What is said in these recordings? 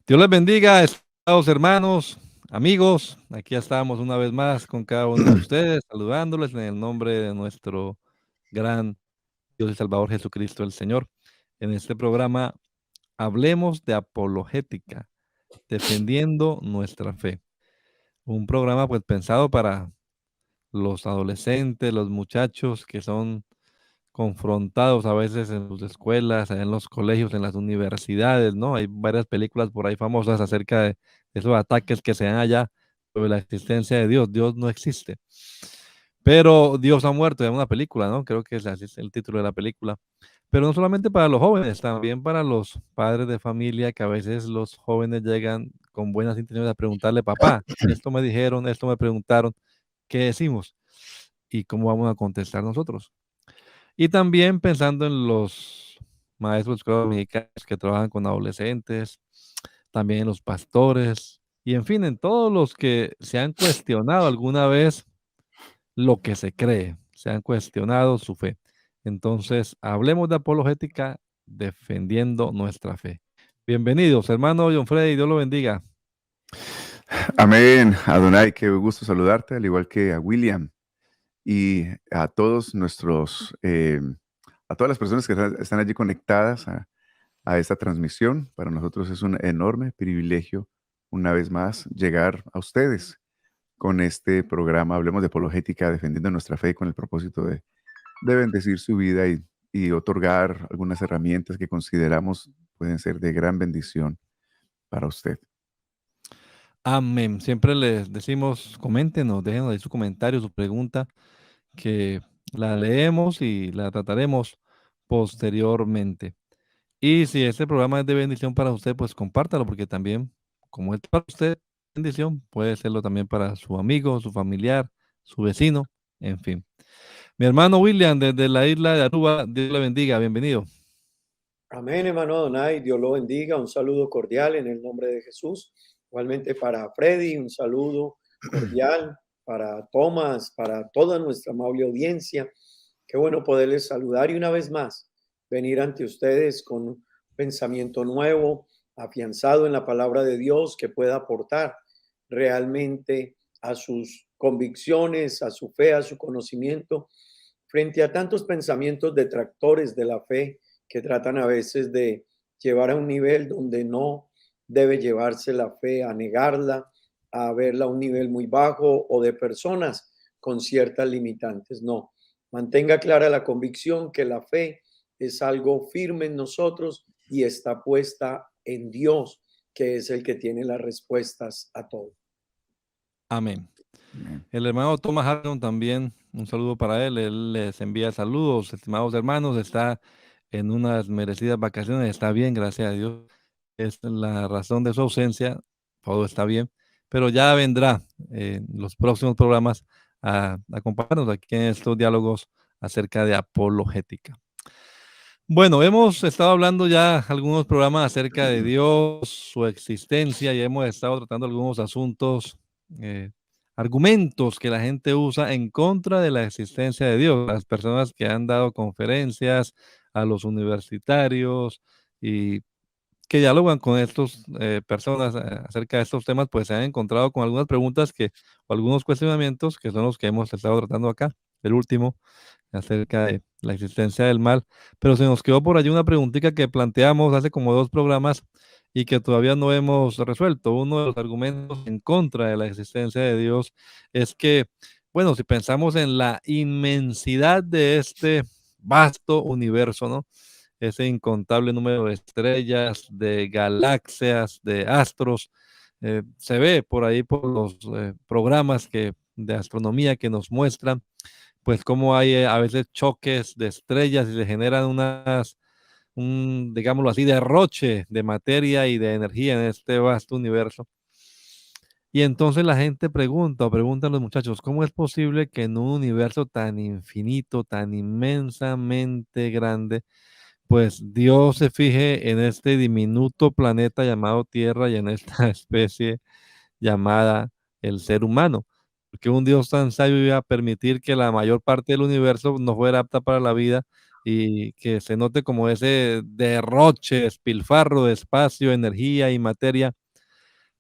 Dios les bendiga, estimados hermanos, amigos. Aquí estamos una vez más con cada uno de ustedes, saludándoles en el nombre de nuestro gran Dios y Salvador Jesucristo el Señor. En este programa hablemos de apologética, defendiendo nuestra fe. Un programa pues pensado para los adolescentes, los muchachos que son confrontados a veces en sus escuelas, en los colegios, en las universidades, ¿no? Hay varias películas por ahí famosas acerca de esos ataques que se dan allá sobre la existencia de Dios. Dios no existe. Pero Dios ha muerto, es una película, ¿no? Creo que así es el título de la película. Pero no solamente para los jóvenes, también para los padres de familia, que a veces los jóvenes llegan con buenas intenciones a preguntarle, papá, esto me dijeron, esto me preguntaron, ¿qué decimos? ¿Y cómo vamos a contestar nosotros? Y también pensando en los maestros de escuelas mexicanas que trabajan con adolescentes, también en los pastores y en fin, en todos los que se han cuestionado alguna vez lo que se cree, se han cuestionado su fe. Entonces, hablemos de apologética defendiendo nuestra fe. Bienvenidos, hermano John Freddy, Dios lo bendiga. Amén, Adonai, qué gusto saludarte, al igual que a William y a todos a todas las personas que están allí conectadas a esta transmisión. Para nosotros es un enorme privilegio, una vez más, llegar a ustedes con este programa. Hablemos de apologética, defendiendo nuestra fe con el propósito de bendecir su vida y otorgar algunas herramientas que consideramos pueden ser de gran bendición para usted. Amén. Siempre les decimos, coméntenos, déjenos ahí su comentario, su pregunta, que la leemos y la trataremos posteriormente. Y si este programa es de bendición para usted, pues compártalo, porque también, como es para usted bendición, puede serlo también para su amigo, su familiar, su vecino, en fin. Mi hermano William, desde la isla de Aruba, Dios le bendiga, bienvenido. Amén, hermano Adonai, Dios lo bendiga. Un saludo cordial en el nombre de Jesús. Igualmente para Freddy, un saludo cordial para Tomás, para toda nuestra amable audiencia. Qué bueno poderles saludar y una vez más venir ante ustedes con un pensamiento nuevo, afianzado en la palabra de Dios, que pueda aportar realmente a sus convicciones, a su fe, a su conocimiento, frente a tantos pensamientos detractores de la fe que tratan a veces de llevar a un nivel donde no debe llevarse la fe, a negarla, a verla a un nivel muy bajo o de personas con ciertas limitantes. No, mantenga clara la convicción que la fe es algo firme en nosotros y está puesta en Dios, que es el que tiene las respuestas a todo. Amén. Amén. El hermano Thomas Harron también, un saludo para él. Él les envía saludos, estimados hermanos. Está en unas merecidas vacaciones, está bien, gracias a Dios. Es la razón de su ausencia, todo está bien, pero ya vendrá en los próximos programas a acompañarnos aquí en estos diálogos acerca de apologética. Bueno, hemos estado hablando ya algunos programas acerca de Dios, su existencia, y hemos estado tratando algunos asuntos, argumentos que la gente usa en contra de la existencia de Dios. Las personas que han dado conferencias a los universitarios y que dialogan con estas personas acerca de estos temas, pues se han encontrado con algunas preguntas o algunos cuestionamientos que son los que hemos estado tratando acá. El último, acerca de la existencia del mal, pero se nos quedó por allí una preguntita que planteamos hace como 2 programas y que todavía no hemos resuelto. Uno de los argumentos en contra de la existencia de Dios es que, bueno, si pensamos en la inmensidad de este vasto universo, ¿no? Ese incontable número de estrellas, de galaxias, de astros, se ve por ahí por los programas de astronomía que nos muestran pues cómo hay a veces choques de estrellas y se generan digámoslo así, derroche de materia y de energía en este vasto universo. Y entonces la gente pregunta o preguntan los muchachos, ¿cómo es posible que en un universo tan infinito, tan inmensamente grande, pues Dios se fije en este diminuto planeta llamado Tierra y en esta especie llamada el ser humano? porque un Dios tan sabio iba a permitir que la mayor parte del universo no fuera apta para la vida y que se note como ese derroche, despilfarro de espacio, energía y materia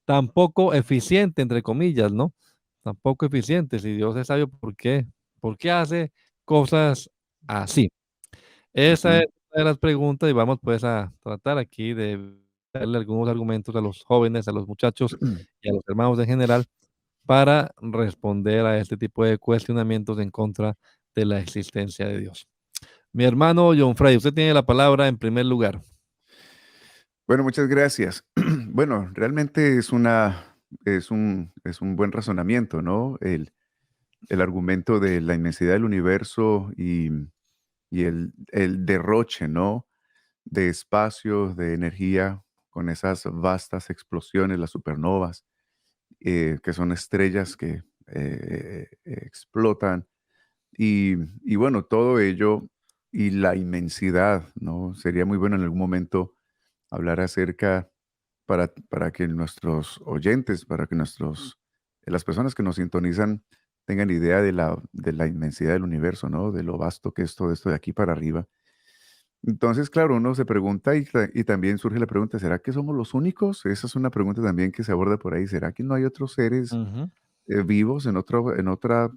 tan poco eficiente, entre comillas, ¿no? Tan poco eficiente. Si Dios es sabio, ¿por qué? ¿Por qué hace cosas así? Esa es Ujú. una de las preguntas y vamos pues a tratar aquí de darle algunos argumentos a los jóvenes, a los muchachos y a los hermanos en general para responder a este tipo de cuestionamientos en contra de la existencia de Dios. Mi hermano John Fray, usted tiene la palabra en primer lugar. Bueno, muchas gracias. Bueno, realmente es un buen razonamiento, ¿no? El argumento de la inmensidad del universo y el derroche, ¿no? De espacio, de energía, con esas vastas explosiones, las supernovas, que son estrellas que explotan. Y bueno, todo ello y la inmensidad, ¿no? Sería muy bueno en algún momento hablar acerca para que nuestros oyentes, para que las personas que nos sintonizan tengan idea de la inmensidad del universo, ¿no? De lo vasto que es todo esto de aquí para arriba. Entonces, claro, uno se pregunta y también surge la pregunta, ¿será que somos los únicos? Esa es una pregunta también que se aborda por ahí. ¿Será que no hay otros seres Ujú. vivos en otra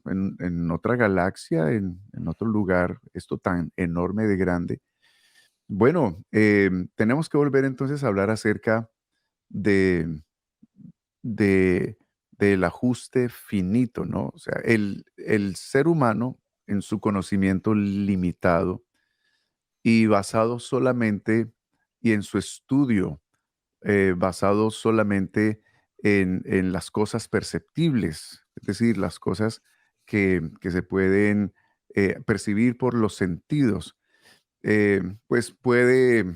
galaxia, en otro lugar, esto tan enorme de grande? Bueno, tenemos que volver entonces a hablar acerca de, de, del ajuste finito, ¿no? O sea, el ser humano en su conocimiento limitado y basado solamente y en su estudio basado solamente en las cosas perceptibles, es decir, las cosas que se pueden percibir por los sentidos, pues puede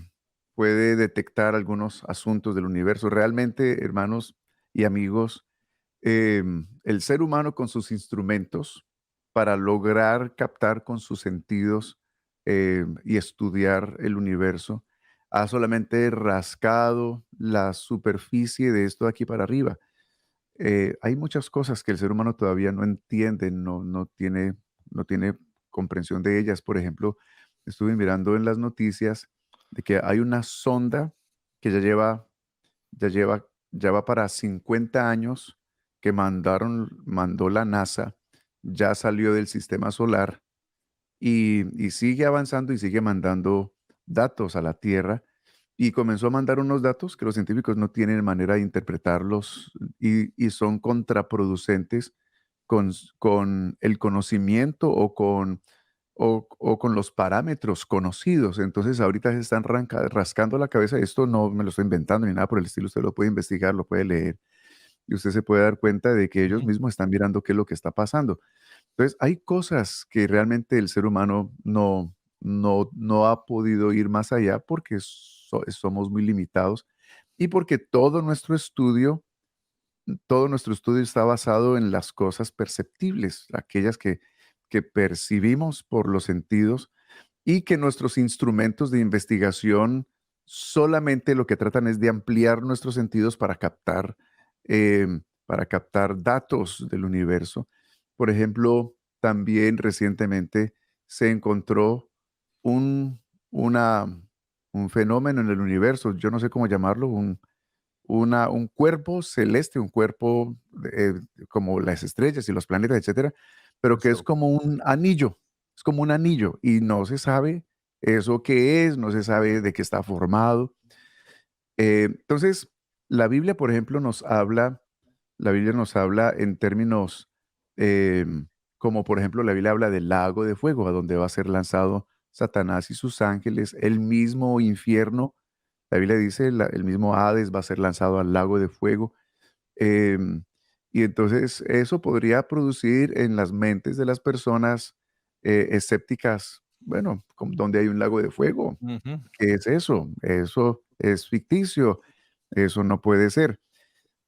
detectar algunos asuntos del universo. Realmente, hermanos y amigos, el ser humano con sus instrumentos para lograr captar con sus sentidos y estudiar el universo, ha solamente rascado la superficie de esto de aquí para arriba. Hay muchas cosas que el ser humano todavía no entiende, no tiene comprensión de ellas. Por ejemplo, estuve mirando en las noticias de que hay una sonda que ya va para 50 años que mandó la NASA, ya salió del sistema solar y sigue avanzando y sigue mandando datos a la Tierra y comenzó a mandar unos datos que los científicos no tienen manera de interpretarlos y son contraproducentes con el conocimiento o con los parámetros conocidos. Entonces, ahorita se están rascando la cabeza. Esto no me lo estoy inventando ni nada por el estilo. Usted lo puede investigar, lo puede leer y usted se puede dar cuenta de que ellos Ujú. mismos están mirando qué es lo que está pasando. Entonces, hay cosas que realmente el ser humano no ha podido ir más allá porque somos muy limitados y porque todo nuestro estudio está basado en las cosas perceptibles, aquellas que percibimos por los sentidos y que nuestros instrumentos de investigación solamente lo que tratan es de ampliar nuestros sentidos para captar datos del universo. Por ejemplo, también recientemente se encontró un, una, un fenómeno en el universo, yo no sé cómo llamarlo, un cuerpo celeste, un cuerpo como las estrellas y los planetas, etcétera, pero que es Eso. como un anillo, es como un anillo y no se sabe eso qué es, no se sabe de qué está formado. Entonces, la Biblia, por ejemplo, la Biblia nos habla en términos como, por ejemplo, la Biblia habla del lago de fuego, a donde va a ser lanzado Satanás y sus ángeles, el mismo infierno. La Biblia dice, el mismo Hades va a ser lanzado al lago de fuego. em, y entonces eso podría producir en las mentes de las personas escépticas, bueno, donde hay un lago de fuego. Ujú. ¿Qué es eso? Eso es ficticio, eso no puede ser.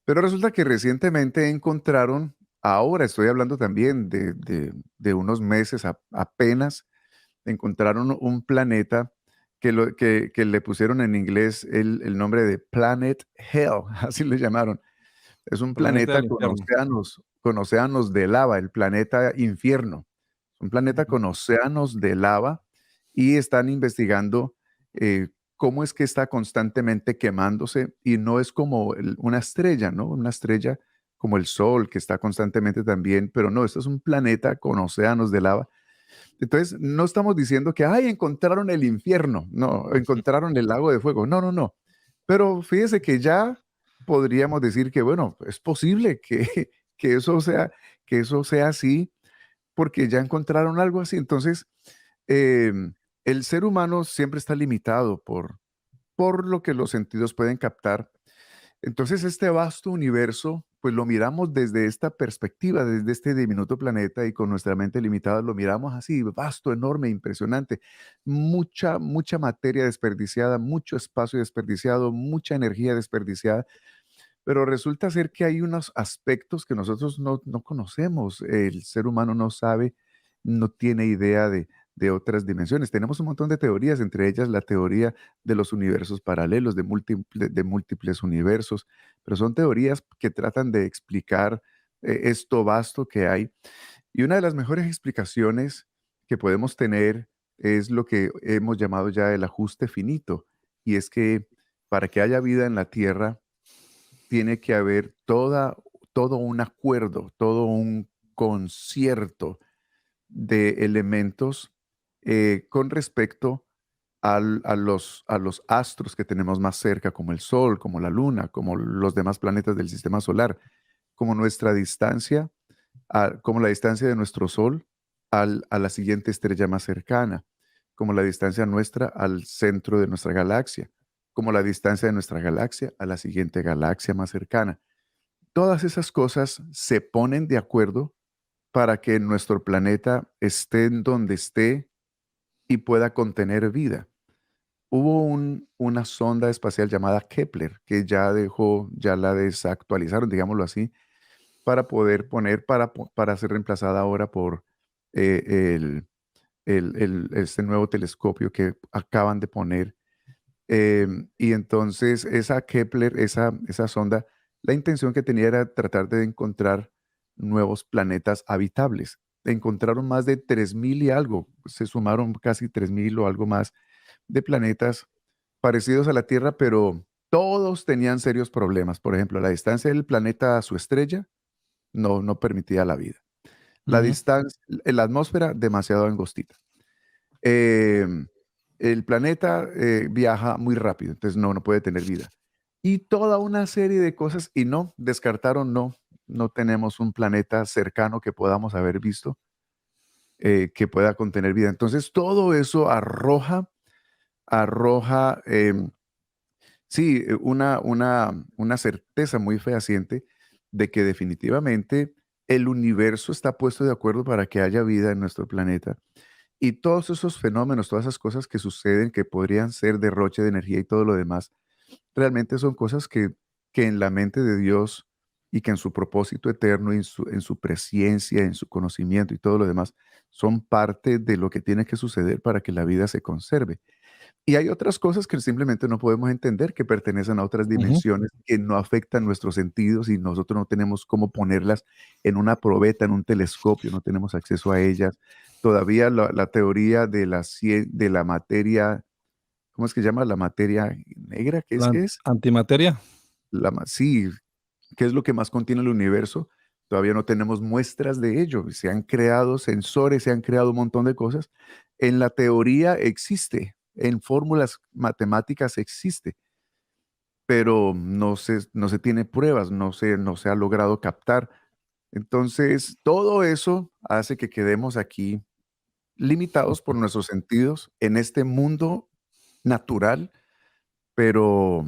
Pero resulta que recientemente encontraron, ahora estoy hablando también de unos meses apenas, encontraron un planeta que le pusieron en inglés el nombre de Planet Hell, así le llamaron. Es un Planeta planeta del con infierno. océanos, con océanos de lava, el planeta Infierno. Un planeta con océanos de lava y están investigando cómo es que está constantemente quemándose y no es como una estrella, ¿no? Una estrella como el Sol que está constantemente también, pero no, esto es un planeta con océanos de lava. Entonces, no estamos diciendo que, ay, encontraron el infierno, no, encontraron el lago de fuego, no, no, no. Pero fíjese que ya podríamos decir que, bueno, es posible que, que eso sea, que eso sea así, porque ya encontraron algo así. Entonces, el ser humano siempre está limitado por lo que los sentidos pueden captar. Entonces, este vasto universo, pues lo miramos desde esta perspectiva, desde este diminuto planeta y con nuestra mente limitada lo miramos así, vasto, enorme, impresionante. Mucha, mucha materia desperdiciada, mucho espacio desperdiciado, mucha energía desperdiciada, pero resulta ser que hay unos aspectos que nosotros no conocemos. El ser humano no sabe, no tiene idea de otras dimensiones. Tenemos un montón de teorías, entre ellas la teoría de los universos paralelos, de múltiples universos, pero son teorías que tratan de explicar esto vasto que hay. Y una de las mejores explicaciones que podemos tener es lo que hemos llamado ya el ajuste finito, y es que para que haya vida en la Tierra, tiene que haber todo un acuerdo, todo un concierto de elementos con respecto a los astros que tenemos más cerca, como el Sol, como la Luna, como los demás planetas del sistema solar, como nuestra distancia, como la distancia de nuestro Sol a la siguiente estrella más cercana, como la distancia nuestra al centro de nuestra galaxia, como la distancia de nuestra galaxia a la siguiente galaxia más cercana. Todas esas cosas se ponen de acuerdo para que nuestro planeta esté en donde esté y pueda contener vida. Hubo una sonda espacial llamada Kepler que ya la desactualizaron, digámoslo así, para poder poner, para ser reemplazada ahora por eh, el, este nuevo telescopio que acaban de poner. Y entonces esa Kepler, esa sonda, la intención que tenía era tratar de encontrar nuevos planetas habitables. Encontraron más de 3.000 y algo, se sumaron casi 3.000 o algo más de planetas parecidos a la Tierra, pero todos tenían serios problemas. Por ejemplo, la distancia del planeta a su estrella no permitía la vida. La Ujú. distancia, la atmósfera demasiado angostita. Em, el planeta viaja muy rápido, entonces no puede tener vida. Y toda una serie de cosas, y no, descartaron, no tenemos un planeta cercano que podamos haber visto que pueda contener vida. Entonces todo eso arroja, sí, una certeza muy fehaciente de que definitivamente el universo está puesto de acuerdo para que haya vida en nuestro planeta. Y todos esos fenómenos, todas esas cosas que suceden, que podrían ser derroche de energía y todo lo demás, realmente son cosas que en la mente de Dios y que en su propósito eterno, en su presencia, en su conocimiento y todo lo demás, son parte de lo que tiene que suceder para que la vida se conserve. Y hay otras cosas que simplemente no podemos entender, que pertenecen a otras Ujú. dimensiones, que no afectan nuestros sentidos y nosotros no tenemos cómo ponerlas en una probeta, en un telescopio, no tenemos acceso a ellas. Todavía la teoría de la materia, ¿cómo es que se llama? La materia negra, ¿qué es La que es? antimateria. Sí, ¿qué es lo que más contiene el universo? Todavía no tenemos muestras de ello. Se han creado sensores, se han creado un montón de cosas. En la teoría existe, en fórmulas matemáticas existe, pero no se tiene pruebas, no se ha logrado captar. Entonces, todo eso hace que quedemos aquí limitados por nuestros sentidos en este mundo natural, pero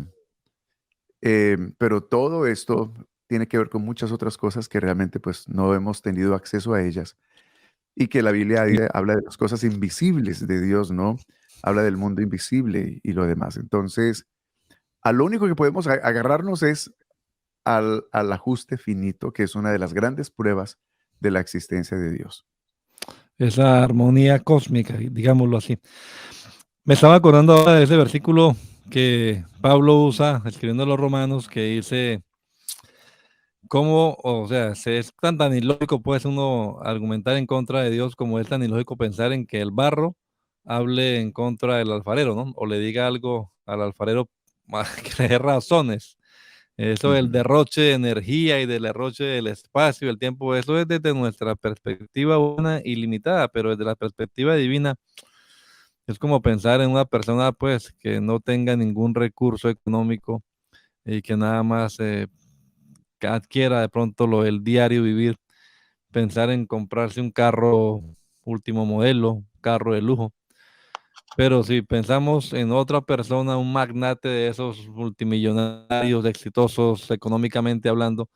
pero todo esto tiene que ver con muchas otras cosas que realmente pues no hemos tenido acceso a ellas y que la Biblia Sí. habla de las cosas invisibles de Dios, ¿no? Habla del mundo invisible y lo demás. Entonces, a lo único que podemos agarrarnos es al ajuste finito, que es una de las grandes pruebas de la existencia de Dios. Esa armonía cósmica, digámoslo así. Me estaba acordando ahora de ese versículo que Pablo usa escribiendo a los romanos, que dice cómo, o sea, es tan ilógico, pues, uno argumentar en contra de Dios como es tan ilógico pensar en que el barro hable en contra del alfarero, ¿no? O le diga algo al alfarero que le dé razones. Eso del Ujú. derroche de energía y del derroche del espacio, el tiempo, eso es desde nuestra perspectiva humana y limitada, pero desde la perspectiva divina es como pensar en una persona, pues, que no tenga ningún recurso económico y que nada más que adquiera de pronto lo del diario vivir, pensar en comprarse un carro último modelo, carro de lujo. Pero si pensamos en otra persona, un magnate de esos multimillonarios, exitosos económicamente hablando,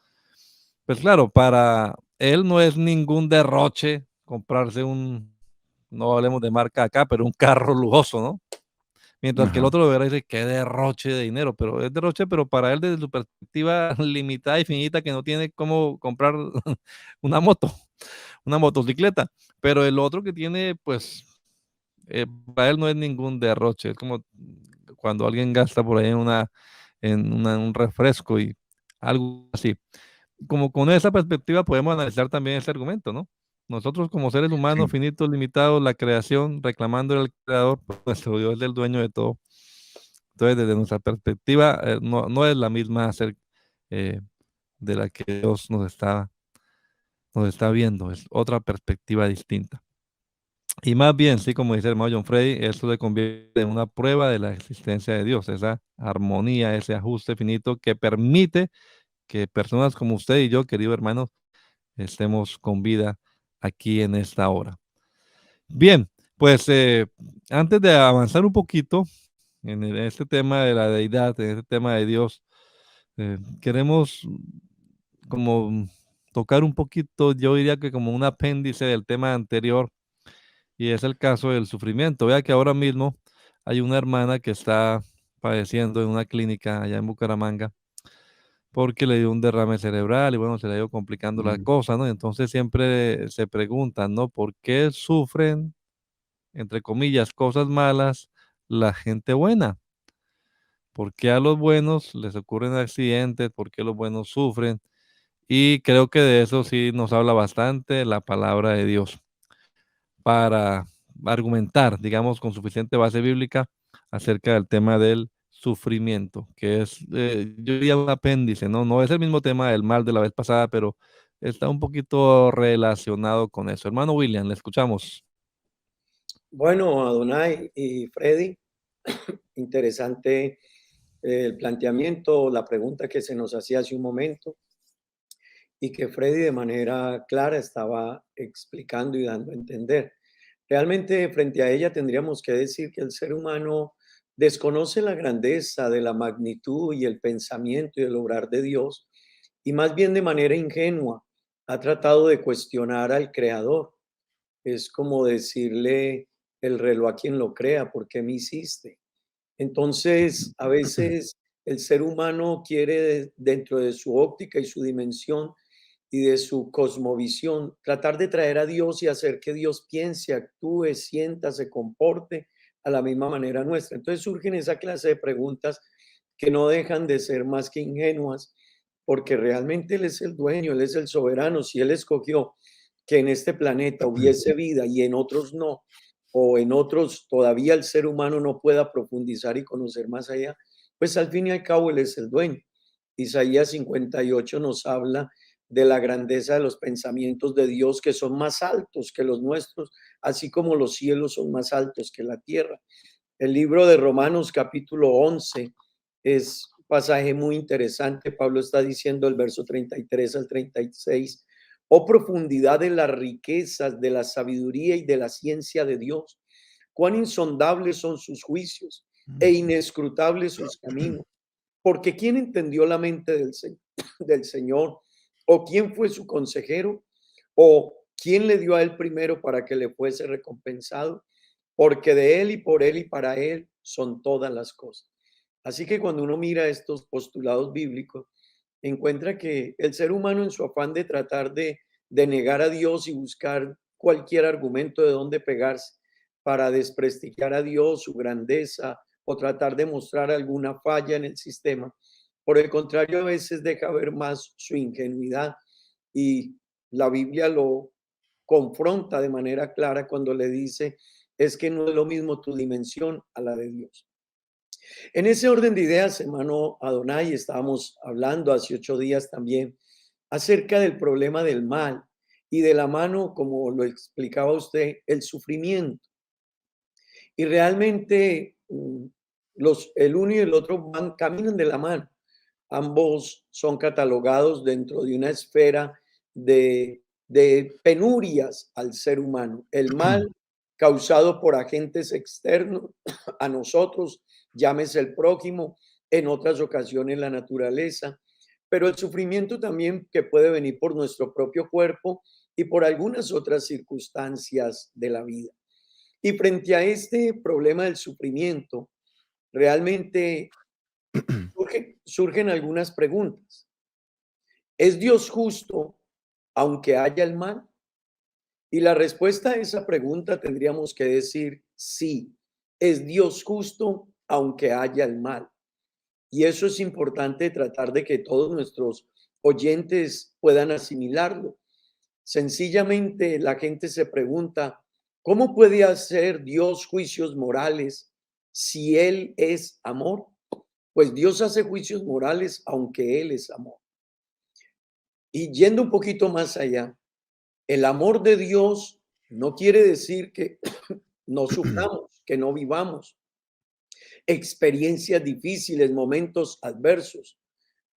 pues claro, para él no es ningún derroche comprarse un, no hablemos de marca acá, pero un carro lujoso, ¿no? Mientras que el Ajá. otro lo verá y dice, qué derroche de dinero, pero es derroche, pero para él desde su perspectiva limitada y finita que no tiene cómo comprar una moto, una motocicleta. Pero el otro que tiene, pues, para él no es ningún derroche. Es como cuando alguien gasta por ahí un refresco y algo así. Como con esa perspectiva podemos analizar también ese argumento, ¿no? Nosotros como seres humanos Sí. finitos, limitados, la creación, reclamando al creador, pues nuestro Dios es el dueño de todo. Entonces, desde nuestra perspectiva, no es la misma eh, de la que Dios nos está viendo, es otra perspectiva distinta. Y más bien, sí, como dice el hermano John Freddy, esto se convierte en una prueba de la existencia de Dios, esa armonía, ese ajuste finito que permite que personas como usted y yo, querido hermano, estemos con vida aquí en esta hora. Bien, pues antes de avanzar un poquito en este tema de la deidad, en este tema de Dios, queremos como tocar un poquito, yo diría que como un apéndice del tema anterior, y es el caso del sufrimiento. Vea que ahora mismo hay una hermana que está padeciendo en una clínica allá en Bucaramanga porque le dio un derrame cerebral y bueno, se le ha ido complicando la Mm. cosa, ¿no? Entonces siempre se preguntan, ¿no? ¿Por qué sufren, entre comillas, cosas malas la gente buena? ¿Por qué a los buenos les ocurren accidentes? ¿Por qué los buenos sufren? Y creo que de eso sí nos habla bastante la palabra de Dios para argumentar, digamos, con suficiente base bíblica acerca del tema del sufrimiento, que es, yo diría un apéndice, ¿no? No es el mismo tema del mal de la vez pasada, pero está un poquito relacionado con eso. Hermano William, le escuchamos. Bueno, Adonai y Freddy, interesante el planteamiento, la pregunta que se nos hacía hace un momento y que Freddy de manera clara estaba explicando y dando a entender. Realmente frente a ella tendríamos que decir que el ser humano desconoce la grandeza de la magnitud y el pensamiento y el obrar de Dios y más bien de manera ingenua ha tratado de cuestionar al Creador. Es como decirle el reloj a quien lo crea, ¿por qué me hiciste? Entonces, a veces el ser humano quiere, dentro de su óptica y su dimensión y de su cosmovisión, tratar de traer a Dios y hacer que Dios piense, actúe, sienta, se comporte a la misma manera nuestra. Entonces surgen esa clase de preguntas que no dejan de ser más que ingenuas, porque realmente Él es el dueño, Él es el soberano. Si Él escogió que en este planeta hubiese vida y en otros no, o en otros todavía el ser humano no pueda profundizar y conocer más allá, pues al fin y al cabo Él es el dueño. Isaías 58 nos habla de la grandeza de los pensamientos de Dios que son más altos que los nuestros, así como los cielos son más altos que la tierra. El libro de Romanos capítulo 11 es un pasaje muy interesante. Pablo está diciendo el verso 33 al 36, oh profundidad de las riquezas, de la sabiduría y de la ciencia de Dios, cuán insondables son sus juicios e inescrutables sus caminos. Porque ¿quién entendió la mente del Señor? ¿O quién fue su consejero? ¿O quién le dio a él primero para que le fuese recompensado? Porque de él y por él y para él son todas las cosas. Así que cuando uno mira estos postulados bíblicos, encuentra que el ser humano en su afán de tratar de negar a Dios y buscar cualquier argumento de dónde pegarse para desprestigiar a Dios, su grandeza, o tratar de mostrar alguna falla en el sistema, Por el contrario, a veces deja ver más su ingenuidad y la Biblia lo confronta de manera clara cuando le dice, es que no es lo mismo tu dimensión a la de Dios. En ese orden de ideas, hermano Adonai, estábamos hablando hace 8 días también acerca del problema del mal y de la mano, como lo explicaba usted, el sufrimiento. Y realmente el uno y el otro caminan de la mano. Ambos son catalogados dentro de una esfera de penurias al ser humano. El mal causado por agentes externos a nosotros, llámese el prójimo, en otras ocasiones la naturaleza, pero el sufrimiento también que puede venir por nuestro propio cuerpo y por algunas otras circunstancias de la vida. Y frente a este problema del sufrimiento, realmente surgen algunas preguntas. ¿Es Dios justo aunque haya el mal? Y la respuesta a esa pregunta tendríamos que decir sí, es Dios justo aunque haya el mal. Y eso es importante tratar de que todos nuestros oyentes puedan asimilarlo. Sencillamente la gente se pregunta, ¿cómo puede hacer Dios juicios morales si Él es amor? Pues Dios hace juicios morales aunque Él es amor. Y yendo un poquito más allá, el amor de Dios no quiere decir que no suframos, que no vivamos experiencias difíciles, momentos adversos.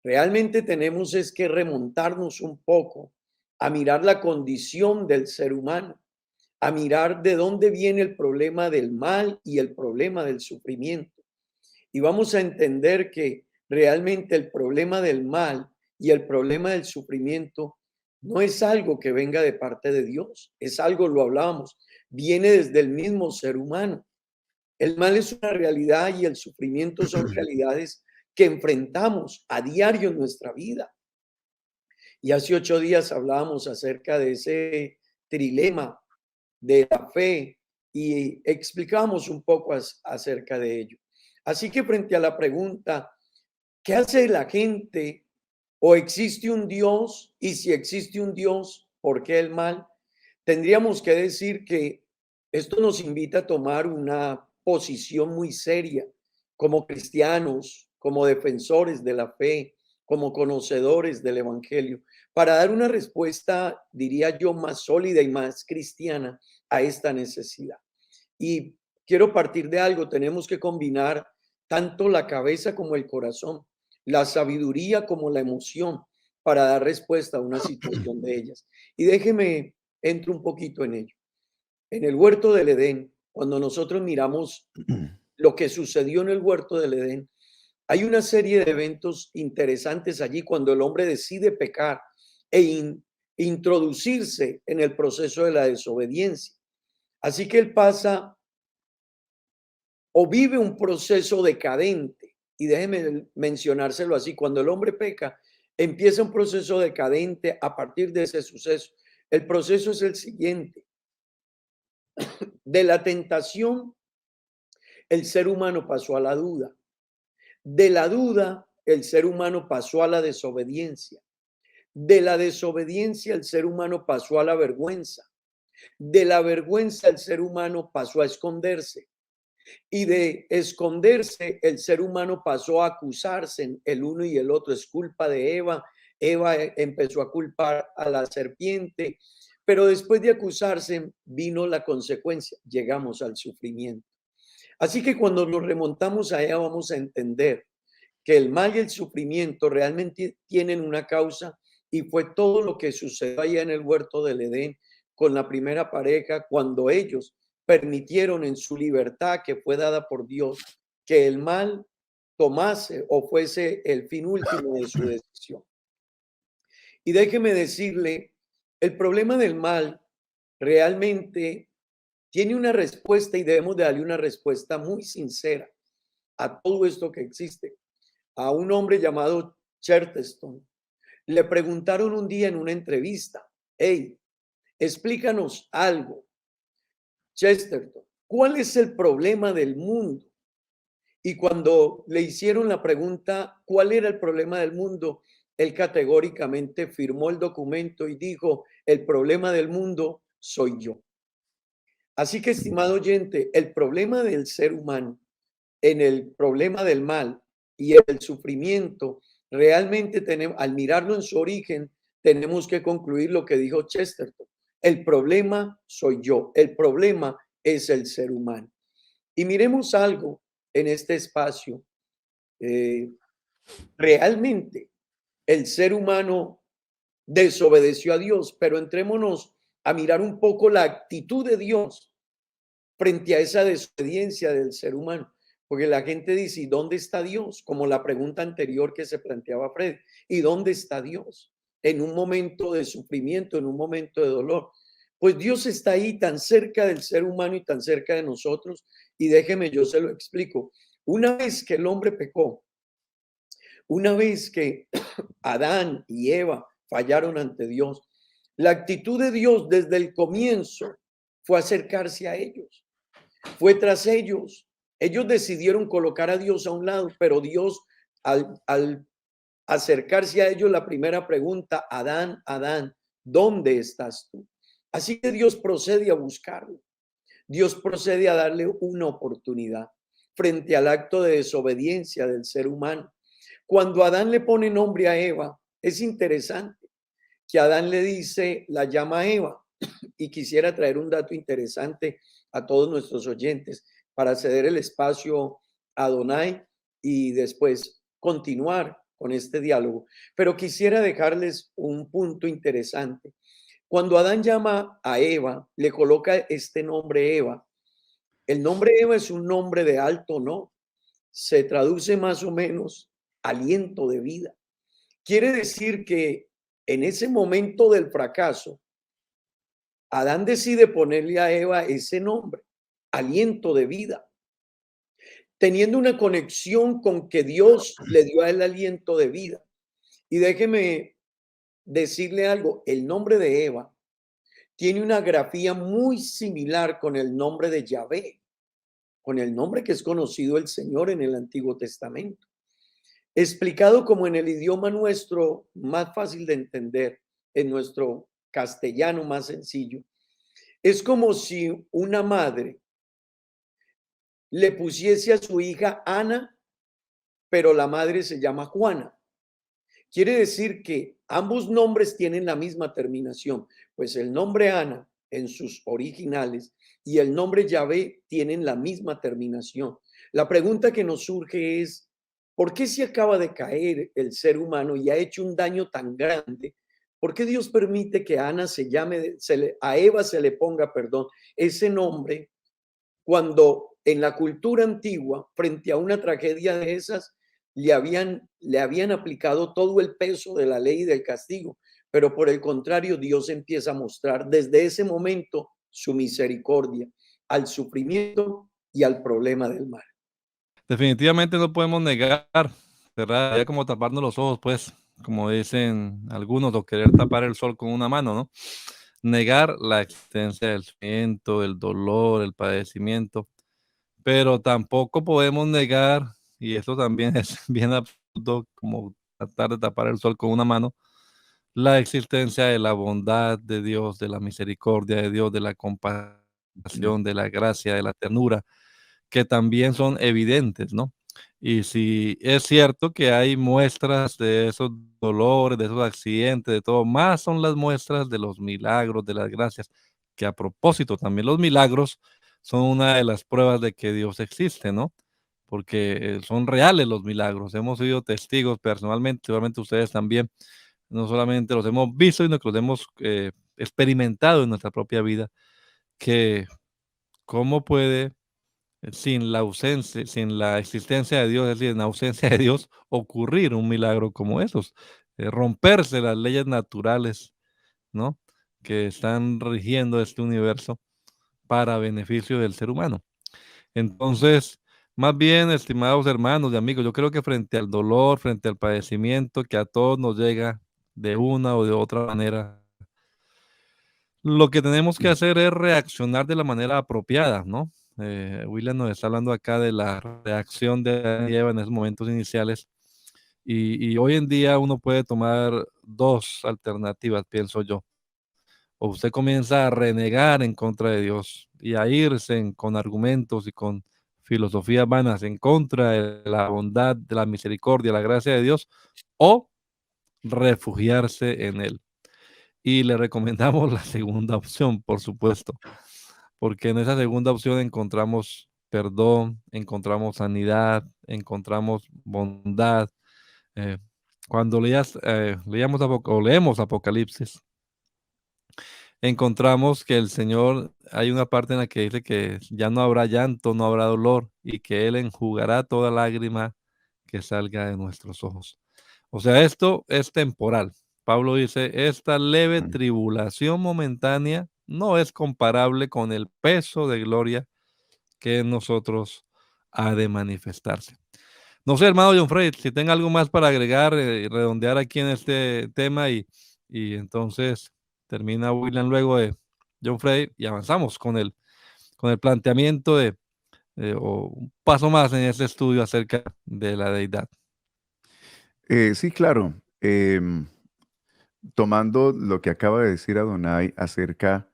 Realmente tenemos es que remontarnos un poco a mirar la condición del ser humano, a mirar de dónde viene el problema del mal y el problema del sufrimiento. Y vamos a entender que realmente el problema del mal y el problema del sufrimiento no es algo que venga de parte de Dios, es algo, lo hablábamos, viene desde el mismo ser humano. El mal es una realidad y el sufrimiento son realidades que enfrentamos a diario en nuestra vida. Y hace 8 días hablábamos acerca de ese trilema de la fe y explicamos un poco acerca de ello. Así que frente a la pregunta, ¿qué hace la gente? ¿O existe un Dios? Y si existe un Dios, ¿por qué el mal? Tendríamos que decir que esto nos invita a tomar una posición muy seria como cristianos, como defensores de la fe, como conocedores del Evangelio, para dar una respuesta, diría yo, más sólida y más cristiana a esta necesidad. Y quiero partir de algo, tenemos que combinar tanto la cabeza como el corazón, la sabiduría como la emoción para dar respuesta a una situación de ellas. Y déjeme, entro un poquito en ello. En el huerto del Edén, cuando nosotros miramos lo que sucedió en el huerto del Edén, hay una serie de eventos interesantes allí cuando el hombre decide pecar e introducirse en el proceso de la desobediencia. Así que él pasa o vive un proceso decadente. Y déjeme mencionárselo así, cuando el hombre peca, empieza un proceso decadente a partir de ese suceso. El proceso es el siguiente. De la tentación, el ser humano pasó a la duda. De la duda, el ser humano pasó a la desobediencia. De la desobediencia, el ser humano pasó a la vergüenza. De la vergüenza, el ser humano pasó a esconderse. Y de esconderse, el ser humano pasó a acusarse el uno y el otro. Es culpa de Eva. Eva empezó a culpar a la serpiente. Pero después de acusarse, vino la consecuencia. Llegamos al sufrimiento. Así que cuando nos remontamos a ella, vamos a entender que el mal y el sufrimiento realmente tienen una causa y fue todo lo que sucedió allá en el huerto del Edén con la primera pareja cuando ellos permitieron en su libertad que fue dada por Dios que el mal tomase o fuese el fin último de su decisión. Y déjeme decirle, el problema del mal realmente tiene una respuesta y debemos de darle una respuesta muy sincera a todo esto que existe. A un hombre llamado Chesterton le preguntaron un día en una entrevista, hey, explícanos algo, Chesterton, ¿cuál es el problema del mundo? Y cuando le hicieron la pregunta, ¿cuál era el problema del mundo? Él categóricamente firmó el documento y dijo, el problema del mundo soy yo. Así que, estimado oyente, el problema del ser humano, en el problema del mal y el sufrimiento, realmente tenemos, al mirarlo en su origen, tenemos que concluir lo que dijo Chesterton. El problema soy yo, el problema es el ser humano. Y miremos algo en este espacio. Realmente el ser humano desobedeció a Dios, pero entrémonos a mirar un poco la actitud de Dios frente a esa desobediencia del ser humano. Porque la gente dice, ¿y dónde está Dios? Como la pregunta anterior que se planteaba Fred, ¿y dónde está Dios? En un momento de sufrimiento, en un momento de dolor. Pues Dios está ahí tan cerca del ser humano y tan cerca de nosotros. Y déjeme, yo se lo explico. Una vez que el hombre pecó, una vez que Adán y Eva fallaron ante Dios, la actitud de Dios desde el comienzo fue acercarse a ellos, fue tras ellos. Ellos decidieron colocar a Dios a un lado, pero Dios al acercarse a ellos, la primera pregunta, Adán, Adán, ¿dónde estás tú? Así que Dios procede a buscarlo. Dios procede a darle una oportunidad frente al acto de desobediencia del ser humano. Cuando Adán le pone nombre a Eva, es interesante que Adán le dice, la llama Eva. Y quisiera traer un dato interesante a todos nuestros oyentes para ceder el espacio a Adonai y después continuar con este diálogo. Pero quisiera dejarles un punto interesante. Cuando Adán llama a Eva, le coloca este nombre Eva. El nombre Eva es un nombre de alto honor. Se traduce más o menos aliento de vida. Quiere decir que en ese momento del fracaso, Adán decide ponerle a Eva ese nombre, aliento de vida, teniendo una conexión con que Dios le dio a él aliento de vida. Y déjeme decirle algo, el nombre de Eva tiene una grafía muy similar con el nombre de Yahvé, con el nombre que es conocido el Señor en el Antiguo Testamento. Explicado como en el idioma nuestro más fácil de entender, en nuestro castellano más sencillo, es como si una madre le pusiese a su hija Ana, pero la madre se llama Juana. Quiere decir que ambos nombres tienen la misma terminación, pues el nombre Ana en sus originales y el nombre Yahvé tienen la misma terminación. La pregunta que nos surge es, ¿por qué se acaba de caer el ser humano y ha hecho un daño tan grande? ¿Por qué Dios permite que Ana se llame, a Eva se le ponga, perdón, ese nombre cuando en la cultura antigua, frente a una tragedia de esas, le habían aplicado todo el peso de la ley y del castigo? Pero por el contrario, Dios empieza a mostrar desde ese momento su misericordia al sufrimiento y al problema del mal. Definitivamente no podemos negar, ¿verdad? Ya como taparnos los ojos, pues, como dicen algunos, o querer tapar el sol con una mano, ¿no? Negar la existencia del sufrimiento, el dolor, el padecimiento, pero tampoco podemos negar, y eso también es bien absurdo, como tratar de tapar el sol con una mano, la existencia de la bondad de Dios, de la misericordia de Dios, de la compasión, de la gracia, de la ternura, que también son evidentes, ¿no? Y si es cierto que hay muestras de esos dolores, de esos accidentes, de todo, más son las muestras de los milagros, de las gracias, que a propósito también los milagros son una de las pruebas de que Dios existe, ¿no? Porque son reales los milagros, hemos sido testigos personalmente, seguramente ustedes también, no solamente los hemos visto, sino que los hemos experimentado en nuestra propia vida, que cómo puede sin la ausencia, sin la existencia de Dios, es decir, en ausencia de Dios, ocurrir un milagro como esos, romperse las leyes naturales, ¿no? Que están rigiendo este universo para beneficio del ser humano. Entonces, más bien, estimados hermanos y amigos, yo creo que frente al dolor, frente al padecimiento que a todos nos llega de una o de otra manera, lo que tenemos que hacer es reaccionar de la manera apropiada, ¿no? William nos está hablando acá de la reacción de Adán y Eva en esos momentos iniciales. Y hoy en día uno puede tomar dos alternativas, pienso yo. O usted comienza a renegar en contra de Dios y a irse con argumentos y con filosofías vanas en contra de la bondad, de la misericordia, la gracia de Dios, o refugiarse en Él. Y le recomendamos la segunda opción, por supuesto, porque en esa segunda opción encontramos perdón, encontramos sanidad, encontramos bondad. Eh, Cuando leemos Apocalipsis, encontramos que el Señor, hay una parte en la que dice que ya no habrá llanto, no habrá dolor, y que Él enjugará toda lágrima que salga de nuestros ojos. O sea, esto es temporal. Pablo dice, esta leve Mm. tribulación momentánea no es comparable con el peso de gloria que en nosotros ha de manifestarse. No sé, hermano John Frey, si tenga algo más para agregar y redondear aquí en este tema y entonces termina William luego de John Frey y avanzamos con el planteamiento o un paso más en este estudio acerca de la deidad. Sí, claro. Tomando lo que acaba de decir Adonai acerca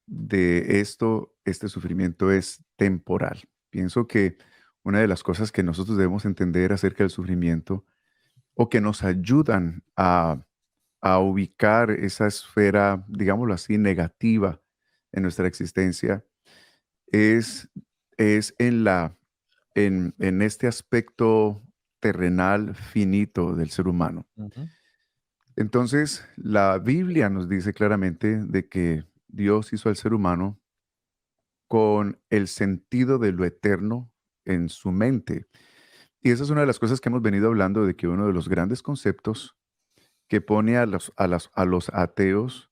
de esto, este sufrimiento es temporal. Pienso que una de las cosas que nosotros debemos entender acerca del sufrimiento o que nos ayudan a ubicar esa esfera, digámoslo así, negativa en nuestra existencia es, es en este aspecto terrenal finito del ser humano. Ujú. Entonces, la Biblia nos dice claramente de que Dios hizo al ser humano con el sentido de lo eterno en su mente. Y esa es una de las cosas que hemos venido hablando, de que uno de los grandes conceptos que pone a los ateos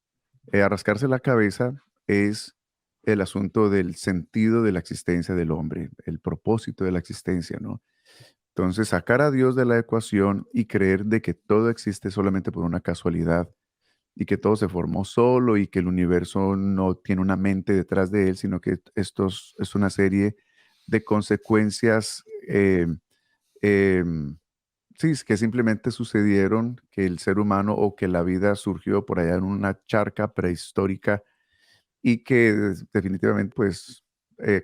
a rascarse la cabeza es el asunto del sentido de la existencia del hombre, el propósito de la existencia, ¿no? Entonces, sacar a Dios de la ecuación y creer de que todo existe solamente por una casualidad y que todo se formó solo y que el universo no tiene una mente detrás de él, sino que es una serie de consecuencias, em, sí, es que simplemente sucedieron, que el ser humano o que la vida surgió por allá en una charca prehistórica y que definitivamente, pues,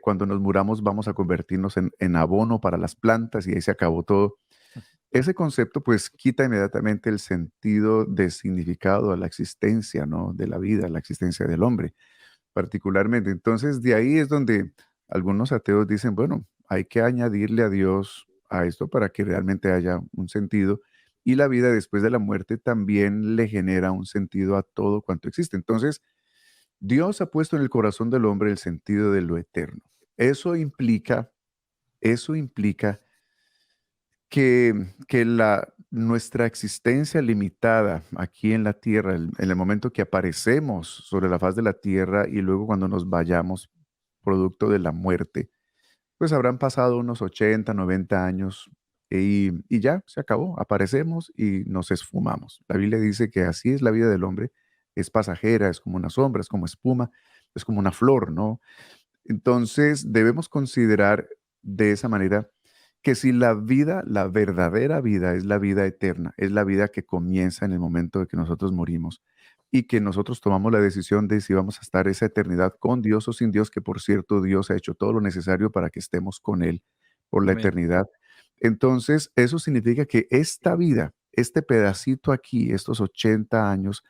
cuando nos muramos vamos a convertirnos en abono para las plantas y ahí se acabó todo. Ese concepto, pues, quita inmediatamente el sentido de significado a la existencia, ¿no? De la vida, la existencia del hombre, particularmente. Entonces, de ahí es donde algunos ateos dicen, bueno, hay que añadirle a Dios a esto para que realmente haya un sentido, y la vida después de la muerte también le genera un sentido a todo cuanto existe. Entonces, Dios ha puesto en el corazón del hombre el sentido de lo eterno. Eso implica, eso implica que nuestra existencia limitada aquí en la tierra, en el momento que aparecemos sobre la faz de la tierra y luego cuando nos vayamos, producto de la muerte, pues habrán pasado unos 80, 90 años y ya se acabó. Aparecemos y nos esfumamos. La Biblia dice que así es la vida del hombre, es pasajera, es como una sombra, es como espuma, es como una flor, ¿no? Entonces debemos considerar de esa manera que si la vida, la verdadera vida es la vida eterna, es la vida que comienza en el momento de que nosotros morimos y que nosotros tomamos la decisión de si vamos a estar esa eternidad con Dios o sin Dios, que por cierto Dios ha hecho todo lo necesario para que estemos con Él por la Amén. eternidad. Entonces, eso significa que esta vida, este pedacito aquí, estos 80 años,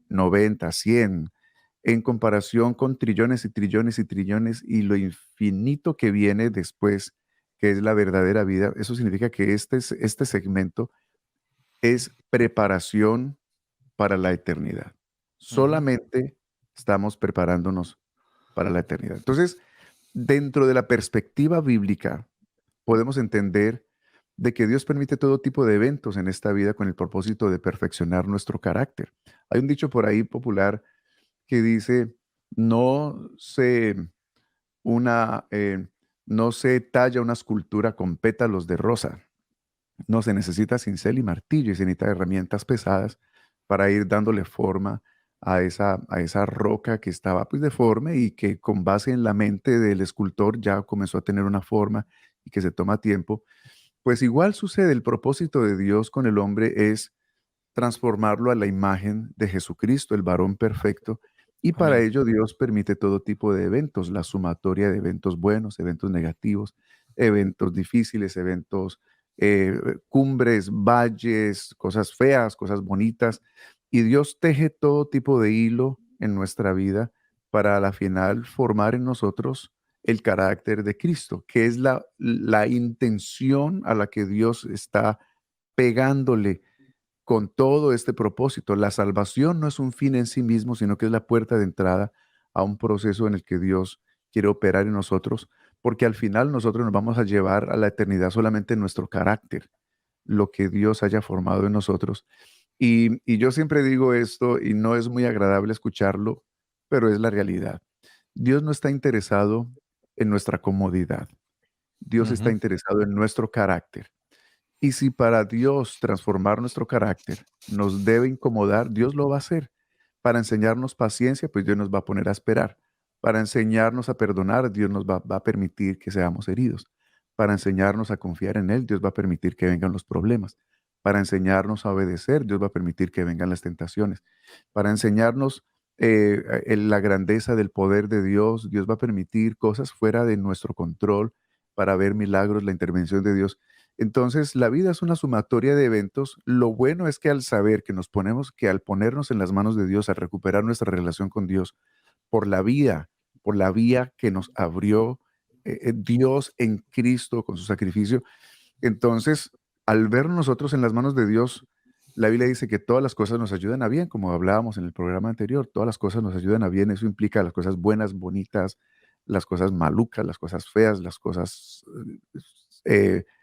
90, 100, en comparación con trillones y trillones y trillones y lo infinito que viene después, que es la verdadera vida, eso significa que este segmento es preparación para la eternidad. Ujú. Solamente estamos preparándonos para la eternidad. Entonces, dentro de la perspectiva bíblica, podemos entender de que Dios permite todo tipo de eventos en esta vida con el propósito de perfeccionar nuestro carácter. Hay un dicho por ahí popular que dice, no se, una, no se talla una escultura con pétalos de rosa. No, se necesita cincel y martillo y se necesita herramientas pesadas para ir dándole forma a esa roca que estaba pues deforme y que con base en la mente del escultor ya comenzó a tener una forma y que se toma tiempo. Pues igual sucede, el propósito de Dios con el hombre es transformarlo a la imagen de Jesucristo, el varón perfecto, y para Amén. ello Dios permite todo tipo de eventos, la sumatoria de eventos buenos, eventos negativos, eventos difíciles, eventos, cumbres, valles, cosas feas, cosas bonitas, y Dios teje todo tipo de hilo en nuestra vida para a la final formar en nosotros el carácter de Cristo, que es la intención a la que Dios está pegándole con todo este propósito. La salvación no es un fin en sí mismo, sino que es la puerta de entrada a un proceso en el que Dios quiere operar en nosotros, porque al final nosotros nos vamos a llevar a la eternidad solamente en nuestro carácter, lo que Dios haya formado en nosotros. Y yo siempre digo esto y no es muy agradable escucharlo, pero es la realidad. Dios no está interesado en nuestra comodidad. Dios está Ujú. interesado en nuestro carácter. Y si para Dios transformar nuestro carácter nos debe incomodar, Dios lo va a hacer. Para enseñarnos paciencia, pues Dios nos va a poner a esperar. Para enseñarnos a perdonar, Dios nos va a permitir que seamos heridos. Para enseñarnos a confiar en Él, Dios va a permitir que vengan los problemas. Para enseñarnos a obedecer, Dios va a permitir que vengan las tentaciones. Para enseñarnos la grandeza del poder de Dios, Dios va a permitir cosas fuera de nuestro control para ver milagros, la intervención de Dios. Entonces, la vida es una sumatoria de eventos. Lo bueno es que al saber que al ponernos en las manos de Dios, al recuperar nuestra relación con Dios, por por la vía que nos abrió Dios en Cristo con su sacrificio, entonces, al ver nosotros en las manos de Dios, la Biblia dice que todas las cosas nos ayudan a bien, como hablábamos en el programa anterior, todas las cosas nos ayudan a bien, eso implica las cosas buenas, bonitas, las cosas malucas, las cosas feas, las cosas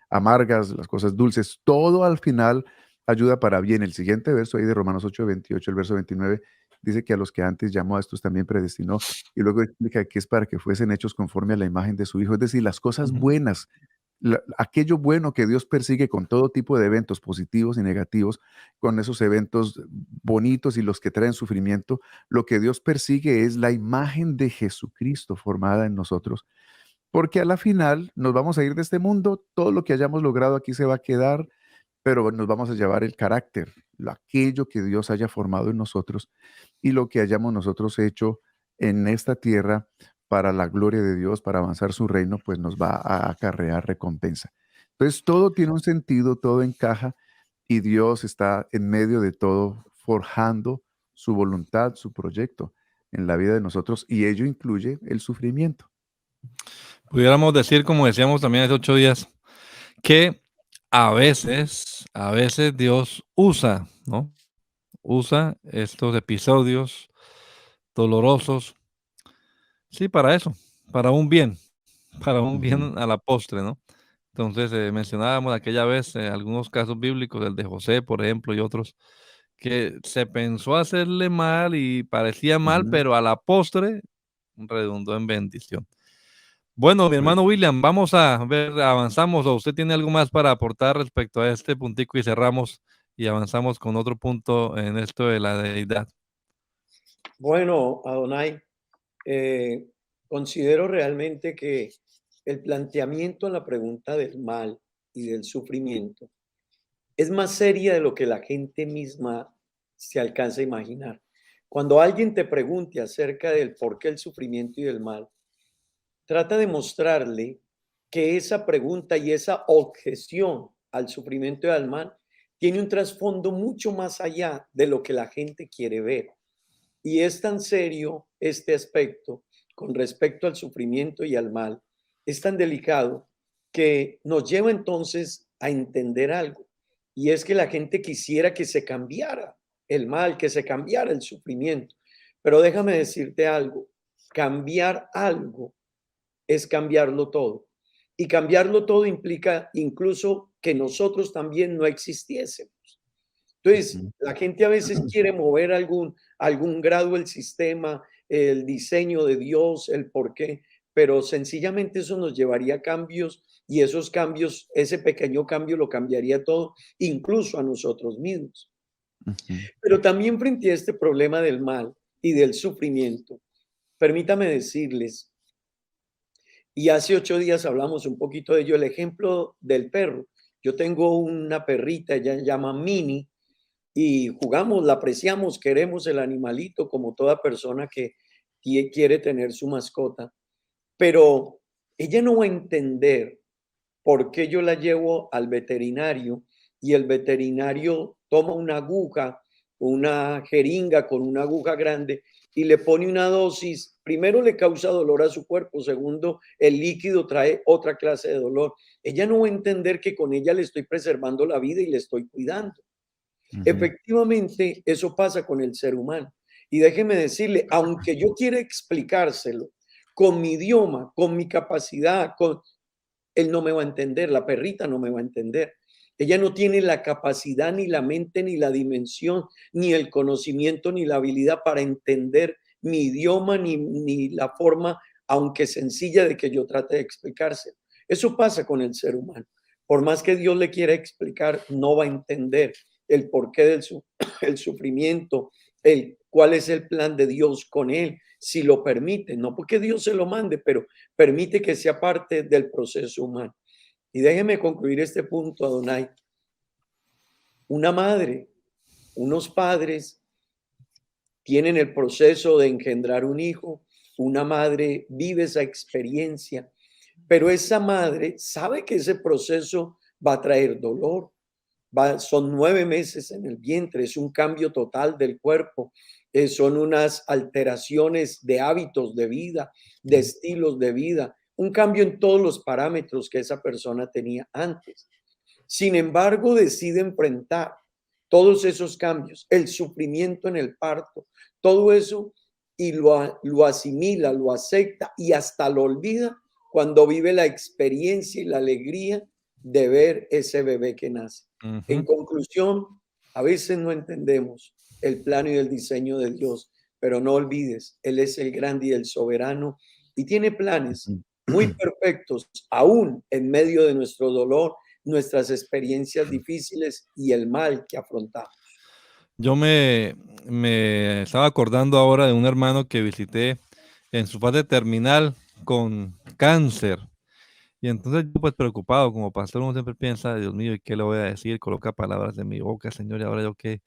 amargas, las cosas dulces, todo al final ayuda para bien. El siguiente verso ahí de Romanos 8:28, el verso 29, dice que a los que antes llamó a estos también predestinó, y luego explica que es para que fuesen hechos conforme a la imagen de su Hijo, es decir, las cosas Ujú. buenas, aquello bueno que Dios persigue con todo tipo de eventos positivos y negativos, con esos eventos bonitos y los que traen sufrimiento, lo que Dios persigue es la imagen de Jesucristo formada en nosotros, porque a la final nos vamos a ir de este mundo, todo lo que hayamos logrado aquí se va a quedar, pero nos vamos a llevar el carácter, aquello que Dios haya formado en nosotros y lo que hayamos nosotros hecho en esta tierra para la gloria de Dios, para avanzar su reino, pues nos va a acarrear recompensa. Entonces todo tiene un sentido, todo encaja y Dios está en medio de todo forjando su voluntad, su proyecto en la vida de nosotros y ello incluye el sufrimiento. Pudiéramos decir, como decíamos también hace 8 días, que a veces Dios usa, ¿no? Usa estos episodios dolorosos, sí, para eso, para un bien, para un Ujú, bien a la postre, ¿no? Entonces, mencionábamos aquella vez algunos casos bíblicos, el de José, por ejemplo, y otros, que se pensó hacerle mal y parecía mal, ujú, pero a la postre redundó en bendición. Bueno, mi hermano correcto. William, vamos a ver, avanzamos, o usted tiene algo más para aportar respecto a este puntico y cerramos y avanzamos con otro punto en esto de la deidad. Bueno, Adonai, eh, considero realmente que el planteamiento a la pregunta del mal y del sufrimiento es más seria de lo que la gente misma se alcanza a imaginar. Cuando alguien te pregunte acerca del por qué el sufrimiento y del mal, trata de mostrarle que esa pregunta y esa objeción al sufrimiento y al mal tiene un trasfondo mucho más allá de lo que la gente quiere ver. Y es tan serio este aspecto con respecto al sufrimiento y al mal, es tan delicado que nos lleva entonces a entender algo. Y es que la gente quisiera que se cambiara el mal, que se cambiara el sufrimiento. Pero déjame decirte algo, cambiar algo es cambiarlo todo. Y cambiarlo todo implica incluso que nosotros también no existiésemos. Entonces, Ujú. la gente a veces quiere mover algún grado el sistema, el diseño de Dios, el por qué, pero sencillamente eso nos llevaría a cambios y esos cambios, ese pequeño cambio lo cambiaría todo, incluso a nosotros mismos. Ujú. Pero también frente a este problema del mal y del sufrimiento, permítame decirles, y hace 8 días hablamos un poquito de ello, el ejemplo del perro. Yo tengo una perrita, ella se llama Mini, y jugamos, la apreciamos, queremos el animalito como toda persona que quiere tener su mascota, pero ella no va a entender por qué yo la llevo al veterinario y el veterinario toma una aguja, una jeringa con una aguja grande y le pone una dosis. Primero le causa dolor a su cuerpo, segundo, el líquido trae otra clase de dolor. Ella no va a entender que con ella le estoy preservando la vida y le estoy cuidando. Ujú. Efectivamente, eso pasa con el ser humano. Y déjeme decirle, aunque yo quiera explicárselo con mi idioma, con mi capacidad, él no me va a entender, la perrita no me va a entender. Ella no tiene la capacidad, ni la mente, ni la dimensión, ni el conocimiento, ni la habilidad para entender mi idioma, ni la forma, aunque sencilla, de que yo trate de explicárselo. Eso pasa con el ser humano. Por más que Dios le quiera explicar, no va a entender el porqué del el sufrimiento, cuál es el plan de Dios con él, si lo permite, no porque Dios se lo mande, pero permite que sea parte del proceso humano. Y déjeme concluir este punto, Adonai. Una madre, unos padres tienen el proceso de engendrar un hijo, una madre vive esa experiencia, pero esa madre sabe que ese proceso va a traer dolor, son 9 meses en el vientre, es un cambio total del cuerpo, son unas alteraciones de hábitos de vida, de estilos de vida, un cambio en todos los parámetros que esa persona tenía antes. Sin embargo, decide enfrentar todos esos cambios, el sufrimiento en el parto, todo eso, y lo asimila, lo acepta y hasta lo olvida cuando vive la experiencia y la alegría de ver ese bebé que nace. En Ujú. conclusión, a veces no entendemos el plano y el diseño de Dios, pero no olvides, Él es el grande y el soberano y tiene planes Ujú. muy perfectos, aún en medio de nuestro dolor, nuestras experiencias difíciles y el mal que afrontamos. Yo me estaba acordando ahora de un hermano que visité en su fase terminal con cáncer. Y entonces yo, pues, preocupado, como pastor, uno siempre piensa: "Dios mío, ¿y qué le voy a decir?". Coloca palabras en mi boca, Señor, ¿y ahora yo qué?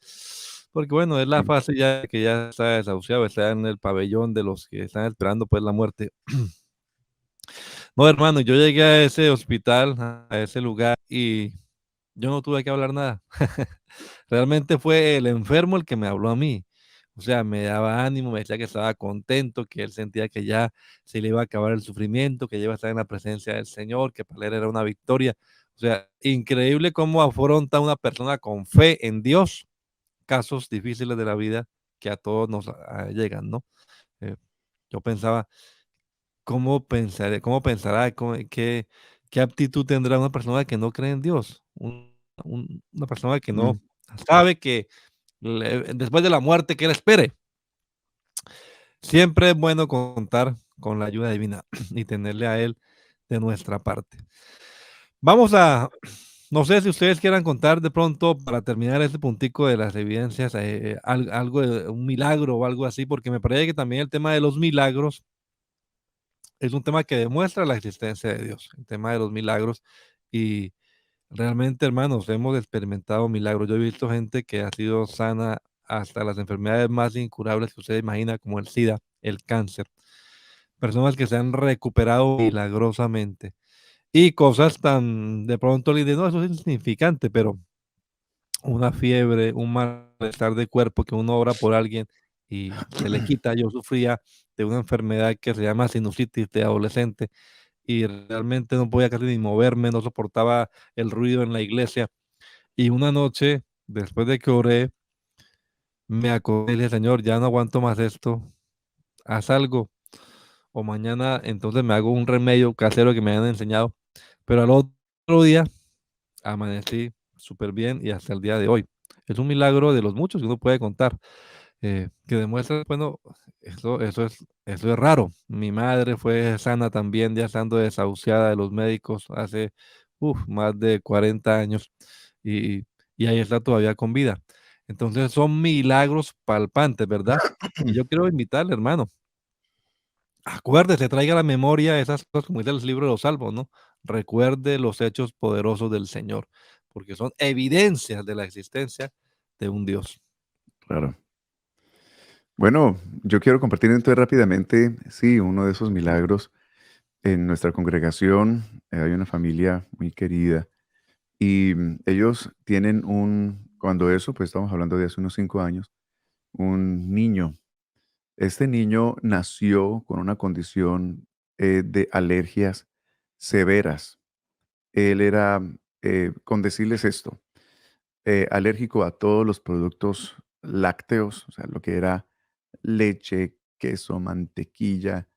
Porque, bueno, es la fase ya que ya está desahuciado, está en el pabellón de los que están esperando, pues, la muerte. No, hermano, yo llegué a ese hospital, a ese lugar, y yo no tuve que hablar nada. Realmente fue el enfermo el que me habló a mí. O sea, me daba ánimo, me decía que estaba contento, que él sentía que ya se le iba a acabar el sufrimiento, que ya iba a estar en la presencia del Señor, que para él era una victoria. O sea, increíble cómo afronta una persona con fe en Dios casos difíciles de la vida que a todos nos llegan, ¿no? Eh, yo pensaba, cómo pensará, qué aptitud tendrá una persona que no cree en Dios? Una persona que no Mm. sabe que después de la muerte, que él espere. Siempre es bueno contar con la ayuda divina y tenerle a Él de nuestra parte. Vamos a, no sé si ustedes quieran contar de pronto para terminar este puntico de las evidencias, algo de un milagro o algo así, porque me parece que también el tema de los milagros es un tema que demuestra la existencia de Dios, el tema de los milagros. Y realmente, hermanos, hemos experimentado milagros. Yo he visto gente que ha sido sana hasta las enfermedades más incurables que usted imagina, como el SIDA, el cáncer. Personas que se han recuperado milagrosamente. Y cosas tan, de pronto le dicen, no, eso es insignificante, pero una fiebre, un malestar de cuerpo que uno ora por alguien y se le quita. Yo sufría de una enfermedad que se llama sinusitis de adolescente y realmente no podía casi ni moverme, no soportaba el ruido en la iglesia. Y una noche, después de que oré, me acordé y dije: "Señor, ya no aguanto más esto, haz algo, o mañana entonces me hago un remedio casero que me hayan enseñado". Pero al otro día amanecí súper bien y hasta el día de hoy. Es un milagro de los muchos que uno puede contar, que demuestra, bueno, eso es raro. Mi madre fue sana también, ya estando desahuciada de los médicos hace, más de 40 años, y y ahí está todavía con vida. Entonces son milagros palpantes, ¿verdad? Y yo quiero invitarle, hermano, acuérdese, traiga a la memoria esas cosas como dice el libro de los Salmos, ¿no? Recuerde los hechos poderosos del Señor, porque son evidencias de la existencia de un Dios. Claro. Bueno, yo quiero compartir entonces rápidamente, sí, uno de esos milagros. En nuestra congregación hay una familia muy querida y ellos tienen cuando eso, pues estamos hablando de hace unos 5 años, un niño. Este niño nació con una condición de alergias severas. Él era, con decirles esto, alérgico a todos los productos lácteos, o sea, lo que era leche, queso, mantequilla,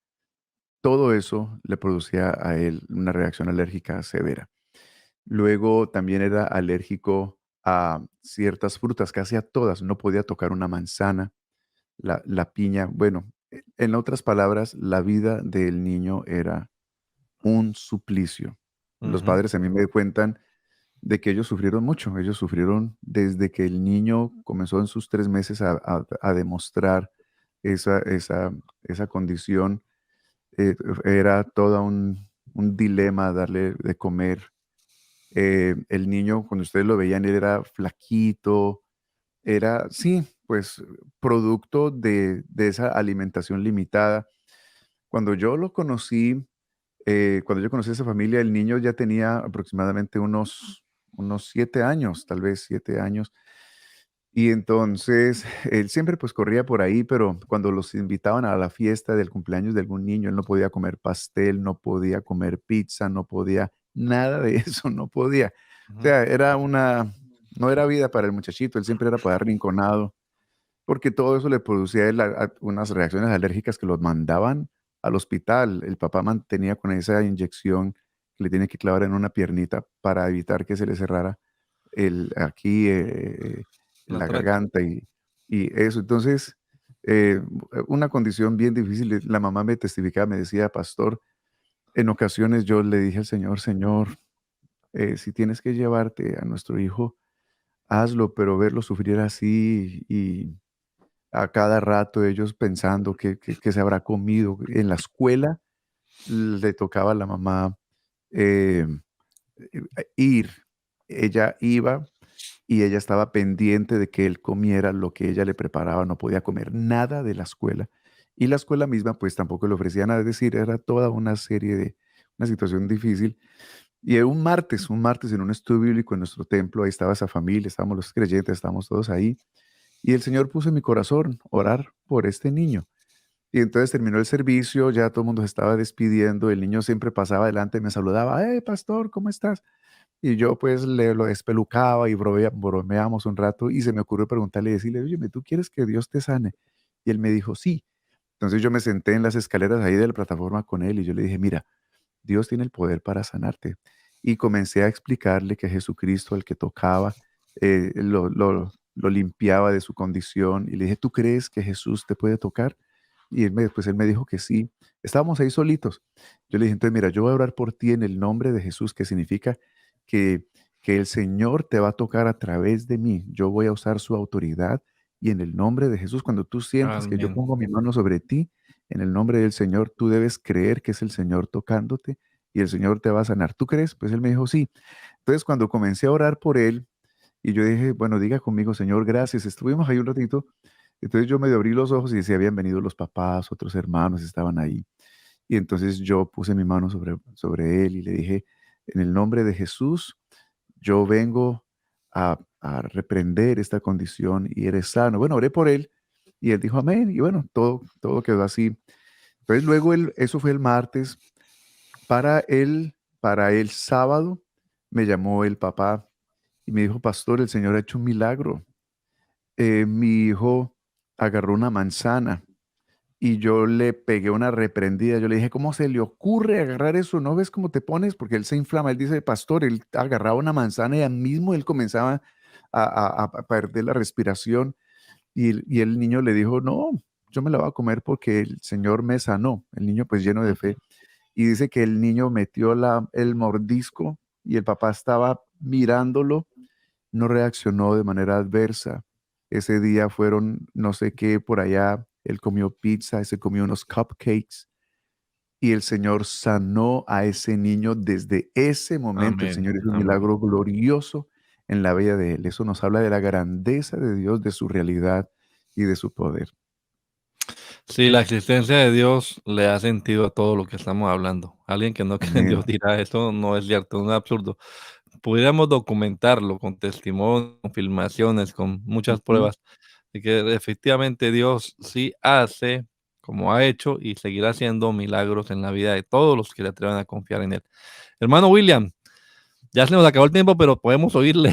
todo eso le producía a él una reacción alérgica severa. Luego también era alérgico a ciertas frutas, casi a todas. No podía tocar una manzana, la piña. Bueno, en otras palabras, la vida del niño era un suplicio. Los Ujú, padres a mí me cuentan de que ellos sufrieron mucho. Ellos sufrieron desde que el niño comenzó en sus 3 meses a demostrar esa condición. Era todo un dilema darle de comer. El niño, cuando ustedes lo veían, él era flaquito, era, sí, pues producto de esa alimentación limitada. Cuando yo lo conocí, cuando yo conocí a esa familia, el niño ya tenía aproximadamente unos 7 años, tal vez 7 años. Y entonces, él siempre pues corría por ahí, pero cuando los invitaban a la fiesta del cumpleaños de algún niño, él no podía comer pastel, no podía comer pizza, no podía, nada de eso, no podía. O ujú. sea, no era vida para el muchachito, él siempre era para arrinconado, porque todo eso le producía a él unas reacciones alérgicas que los mandaban al hospital. El papá mantenía con esa inyección que le tiene que clavar en una piernita para evitar que se le cerrara aquí en La la traigo. garganta y eso. Entonces, una condición bien difícil. La mamá me testificaba, me decía, pastor, en ocasiones yo le dije al Señor, Señor, si tienes que llevarte a nuestro hijo, hazlo, pero verlo sufrir así y a cada rato ellos pensando que se habrá comido. En la escuela le tocaba a la mamá eh, ir. Ella iba y ella estaba pendiente de que él comiera lo que ella le preparaba, no podía comer nada de la escuela. Y la escuela misma, pues tampoco le ofrecía nada, es decir, era toda una serie una situación difícil. Y un martes en un estudio bíblico en nuestro templo, ahí estaba esa familia, estábamos los creyentes, estábamos todos ahí. Y el Señor puso en mi corazón orar por este niño. Y entonces terminó el servicio, ya todo el mundo se estaba despidiendo, el niño siempre pasaba adelante, me saludaba, hey, pastor, ¿cómo estás? Y yo pues le lo espelucaba y bromeábamos un rato y se me ocurrió preguntarle y decirle, oye, ¿tú quieres que Dios te sane? Y él me dijo, sí. Entonces yo me senté en las escaleras ahí de la plataforma con él y yo le dije, mira, Dios tiene el poder para sanarte. Y comencé a explicarle que Jesucristo, el que tocaba, lo limpiaba de su condición. Y le dije, ¿tú crees que Jesús te puede tocar? Y pues él me dijo que sí. Estábamos ahí solitos. Yo le dije, entonces, mira, yo voy a orar por ti en el nombre de Jesús, que significa que, que el Señor te va a tocar a través de mí. Yo voy a usar su autoridad y en el nombre de Jesús, cuando tú sientas que yo Amén. pongo mi mano sobre ti, en el nombre del Señor, tú debes creer que es el Señor tocándote y el Señor te va a sanar. ¿Tú crees? Pues él me dijo, sí. Entonces, cuando comencé a orar por él, y yo dije, bueno, diga conmigo, Señor, gracias. Estuvimos ahí un ratito. Entonces yo medio abrí los ojos y se habían venido los papás, otros hermanos estaban ahí. Y entonces yo puse mi mano sobre él y le dije, en el nombre de Jesús, yo vengo a reprender esta condición y eres sano. Bueno, oré por él y él dijo amén. Y bueno, todo quedó así. Entonces luego eso fue el martes. Para el sábado me llamó el papá y me dijo, pastor, el Señor ha hecho un milagro. Mi hijo agarró una manzana y yo le pegué una reprendida. Yo le dije, ¿cómo se le ocurre agarrar eso? ¿No ves cómo te pones? Porque él se inflama. Él dice, pastor, él agarraba una manzana y al mismo él comenzaba a perder la respiración. Y el niño le dijo, no, yo me la voy a comer porque el Señor me sanó. El niño pues lleno de Ujú. fe. Y dice que el niño metió el mordisco y el papá estaba mirándolo, no reaccionó de manera adversa. ese día fueron no sé qué por allá, él comió pizza, se comió unos cupcakes y el Señor sanó a ese niño desde ese momento. El Amén, Señor hizo un amén. milagro glorioso en la vida de él. Eso nos habla de la grandeza de Dios, de su realidad y de su poder. Sí, la existencia de Dios le da sentido a todo lo que estamos hablando. Alguien que no cree en Amén. Dios dirá, eso no es cierto, no es absurdo. Pudiéramos documentarlo con testimonios, con filmaciones, con muchas Ujú. pruebas, de que efectivamente Dios sí hace, como ha hecho, y seguirá haciendo milagros en la vida de todos los que le atrevan a confiar en Él. Hermano William, ya se nos acabó el tiempo, pero podemos oírle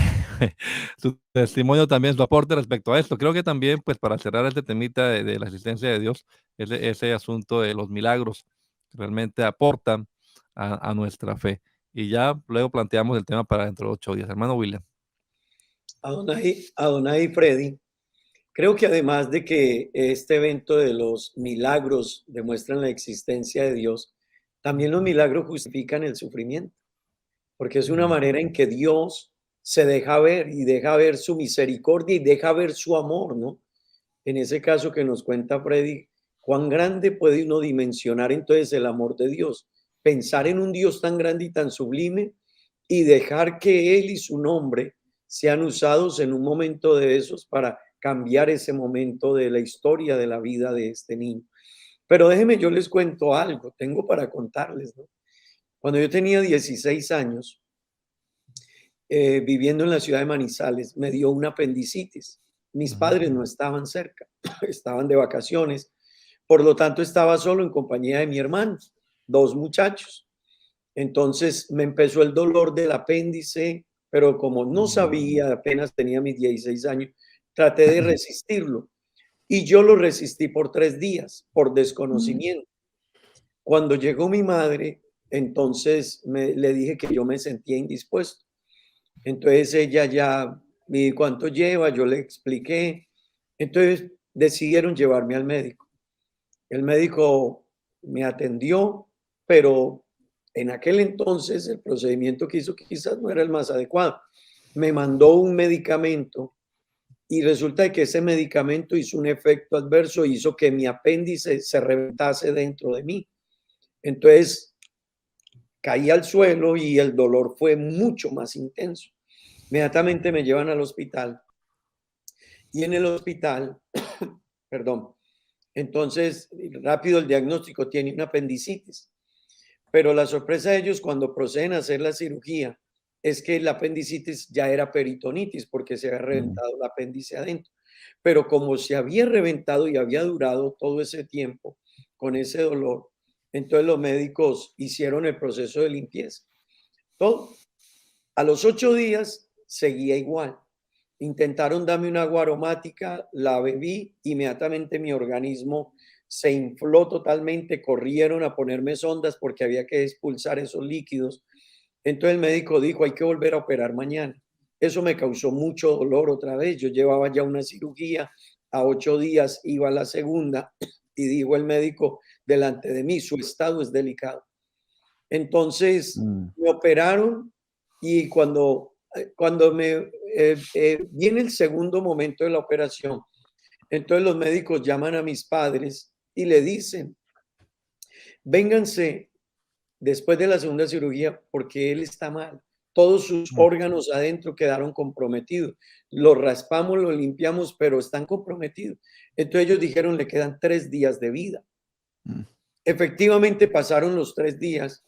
su testimonio también, su aporte respecto a esto. Creo que también, pues, para cerrar este temita de la existencia de Dios, ese asunto de los milagros realmente aportan a nuestra fe. Y ya luego planteamos el tema para dentro de 8 días. Hermano William. Adonai y Freddy, creo que además de que este evento de los milagros demuestran la existencia de Dios, también los milagros justifican el sufrimiento, porque es una Mm, manera en que Dios se deja ver y deja ver su misericordia y deja ver su amor, ¿no? En ese caso que nos cuenta Freddy, cuán grande puede uno dimensionar entonces el amor de Dios, pensar en un Dios tan grande y tan sublime y dejar que Él y su nombre sean usados en un momento de esos para cambiar ese momento de la historia de la vida de este niño. Pero déjenme, yo les cuento algo, tengo para contarles, ¿no? Cuando yo tenía 16 años, viviendo en la ciudad de Manizales, me dio una apendicitis. Mis padres no mm, estaban cerca, estaban de vacaciones, por lo tanto estaba solo en compañía de mi hermano, dos muchachos. Entonces me empezó el dolor del apéndice, pero como no mm, sabía, apenas tenía mis 16 años, traté de resistirlo y yo lo resistí por 3 días, por desconocimiento. Cuando llegó mi madre, entonces le dije que yo me sentía indispuesto. Entonces ella ya me dijo cuánto lleva, yo le expliqué. Entonces decidieron llevarme al médico. El médico me atendió, pero en aquel entonces el procedimiento que hizo quizás no era el más adecuado. Me mandó un medicamento y resulta que ese medicamento hizo un efecto adverso, hizo que mi apéndice se reventase dentro de mí. Entonces caí al suelo y el dolor fue mucho más intenso. Inmediatamente me llevan al hospital y en el hospital, perdón, entonces rápido el diagnóstico tiene una apendicitis, pero la sorpresa de ellos cuando proceden a hacer la cirugía es que la apendicitis ya era peritonitis porque se había Mm, reventado el apéndice adentro. Pero como se había reventado y había durado todo ese tiempo con ese dolor, entonces los médicos hicieron el proceso de limpieza. Todo. A los 8 días seguía igual. Intentaron darme una agua aromática, la bebí, inmediatamente mi organismo se infló totalmente, corrieron a ponerme sondas porque había que expulsar esos líquidos. Entonces el médico dijo, hay que volver a operar mañana. Eso me causó mucho dolor otra vez. Yo llevaba ya una cirugía, a 8 días iba a la segunda y dijo el médico delante de mí, su estado es delicado. Entonces mm, me operaron y cuando viene el segundo momento de la operación, entonces los médicos llaman a mis padres y le dicen, vénganse después de la segunda cirugía porque él está mal. Todos sus mm, órganos adentro quedaron comprometidos. Los raspamos, los limpiamos, pero están comprometidos. Entonces ellos dijeron, le quedan 3 días de vida. mm. Efectivamente pasaron los 3 días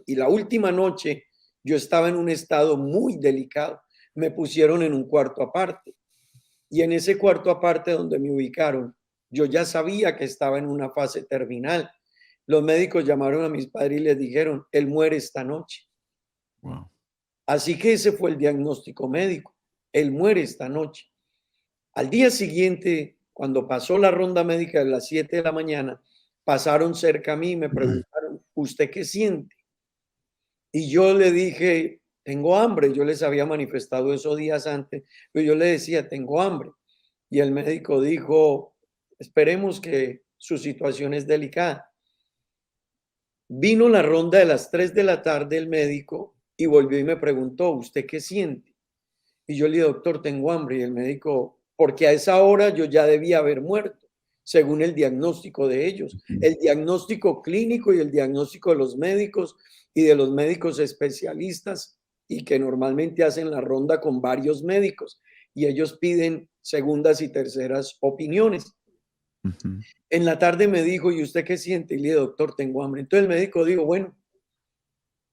y la última noche yo estaba en un estado muy delicado. Me pusieron en un cuarto aparte y en ese cuarto aparte donde me ubicaron, yo ya sabía que estaba en una fase terminal. Los médicos llamaron a mis padres y les dijeron, él muere esta noche. Wow. Así que ese fue el diagnóstico médico. Él muere esta noche. Al día siguiente, cuando pasó la ronda médica de las 7 de la mañana, pasaron cerca a mí y me preguntaron, ¿usted qué siente? Y yo le dije, tengo hambre. Yo les había manifestado esos días antes, pero yo le decía, tengo hambre. Y el médico dijo, esperemos que su situación es delicada. Vino la ronda de las 3 de la tarde el médico y volvió y me preguntó, ¿usted qué siente? Y yo le dije, doctor, tengo hambre. Y el médico porque a esa hora yo ya debía haber muerto, según el diagnóstico de ellos, el diagnóstico clínico y el diagnóstico de los médicos y de los médicos especialistas y que normalmente hacen la ronda con varios médicos y ellos piden segundas y terceras opiniones. Ujú. En la tarde me dijo, ¿y usted qué siente? Y le dije, doctor, tengo hambre. Entonces el médico dijo, bueno,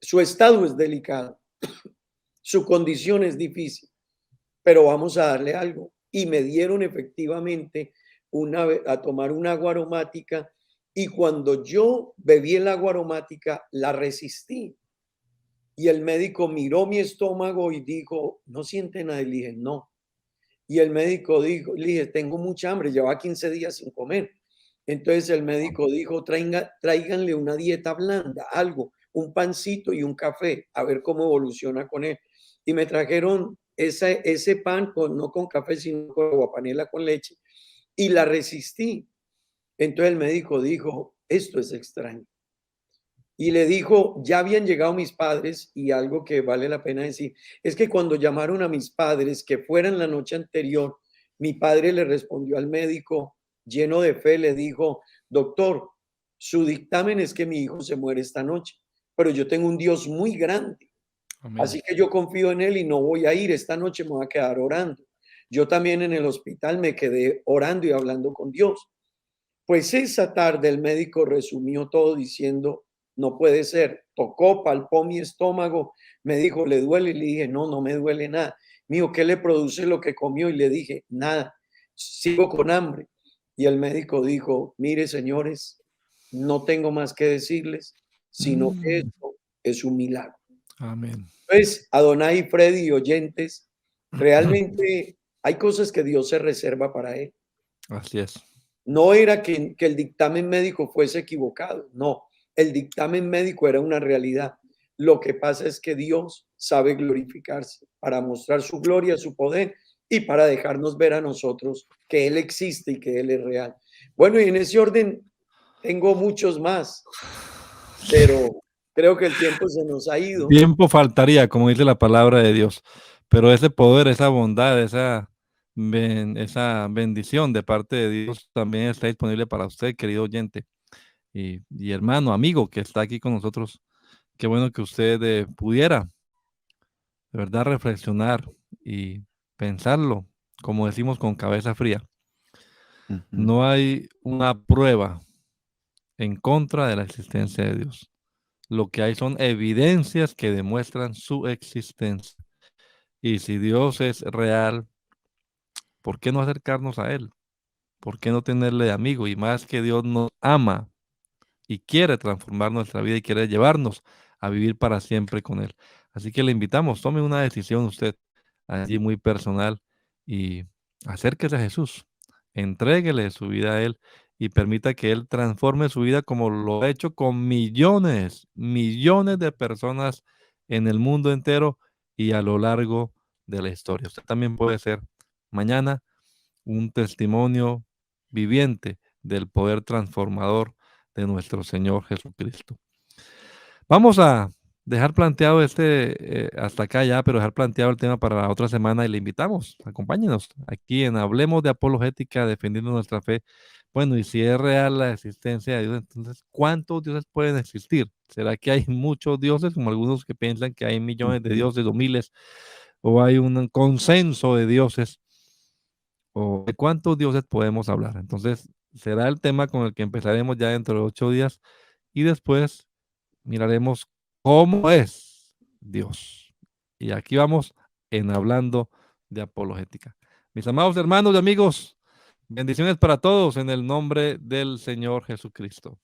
su estado es delicado, su condición es difícil, pero vamos a darle algo. Y me dieron efectivamente a tomar una agua aromática y cuando yo bebí el agua aromática, la resistí. Y el médico miró mi estómago y dijo, ¿no siente nada? Y le dije, no. Y el médico dijo, le dije, tengo mucha hambre, lleva 15 días sin comer. Entonces el médico dijo, tráiganle una dieta blanda, algo, un pancito y un café, a ver cómo evoluciona con él. Y me trajeron ese pan, no con café, sino con aguapanela con leche, y la resistí. Entonces el médico dijo, esto es extraño. Y le dijo, ya habían llegado mis padres y algo que vale la pena decir, es que cuando llamaron a mis padres que fueran la noche anterior, mi padre le respondió al médico lleno de fe, le dijo, doctor, su dictamen es que mi hijo se muere esta noche, pero yo tengo un Dios muy grande, Amén. así que yo confío en él y no voy a ir, esta noche me voy a quedar orando. Yo también en el hospital me quedé orando y hablando con Dios. Pues esa tarde el médico resumió todo diciendo, no puede ser, tocó, palpó mi estómago, me dijo, ¿le duele? Y le dije, no, no me duele nada. Me dijo, ¿qué le produce lo que comió? Y le dije, nada, sigo con hambre. Y el médico dijo, mire, señores, no tengo más que decirles, sino que Mm, esto es un milagro. amén. Pues, Adonai, Freddy y oyentes, realmente hay cosas que Dios se reserva para él. Así es. No era que el dictamen médico fuese equivocado, no, el dictamen médico era una realidad. Lo que pasa es que Dios sabe glorificarse para mostrar su gloria, su poder y para dejarnos ver a nosotros que Él existe y que Él es real. Bueno, y en ese orden tengo muchos más, pero creo que el tiempo se nos ha ido. Tiempo faltaría, como dice la palabra de Dios, pero ese poder, esa bondad, esa bendición de parte de Dios también está disponible para usted, querido oyente y hermano, amigo que está aquí con nosotros. Qué bueno que usted pudiera, de verdad, reflexionar y pensarlo, como decimos, con cabeza fría. Ujú. No hay una prueba en contra de la existencia de Dios. Lo que hay son evidencias que demuestran su existencia. Y si Dios es real, ¿por qué no acercarnos a Él? ¿Por qué no tenerle de amigo? Y más que Dios nos ama y quiere transformar nuestra vida y quiere llevarnos a vivir para siempre con Él. Así que le invitamos, tome una decisión usted allí muy personal y acérquese a Jesús. Entréguele su vida a Él y permita que Él transforme su vida como lo ha hecho con millones, millones de personas en el mundo entero y a lo largo de la historia. Usted también puede ser mañana un testimonio viviente del poder transformador de nuestro Señor Jesucristo. Vamos a dejar planteado hasta acá ya, pero dejar planteado el tema para la otra semana y le invitamos, acompáñenos aquí en Hablemos de Apologética, defendiendo nuestra fe. Bueno, y si es real la existencia de Dios, entonces, ¿cuántos dioses pueden existir? ¿Será que hay muchos dioses, como algunos que piensan que hay millones de Ujú. dioses o miles, o hay un consenso de dioses? ¿O de cuántos dioses podemos hablar? Entonces, será el tema con el que empezaremos ya dentro de 8 días y después miraremos cómo es Dios. Y aquí vamos en hablando de apologética. Mis amados hermanos y amigos, bendiciones para todos en el nombre del Señor Jesucristo.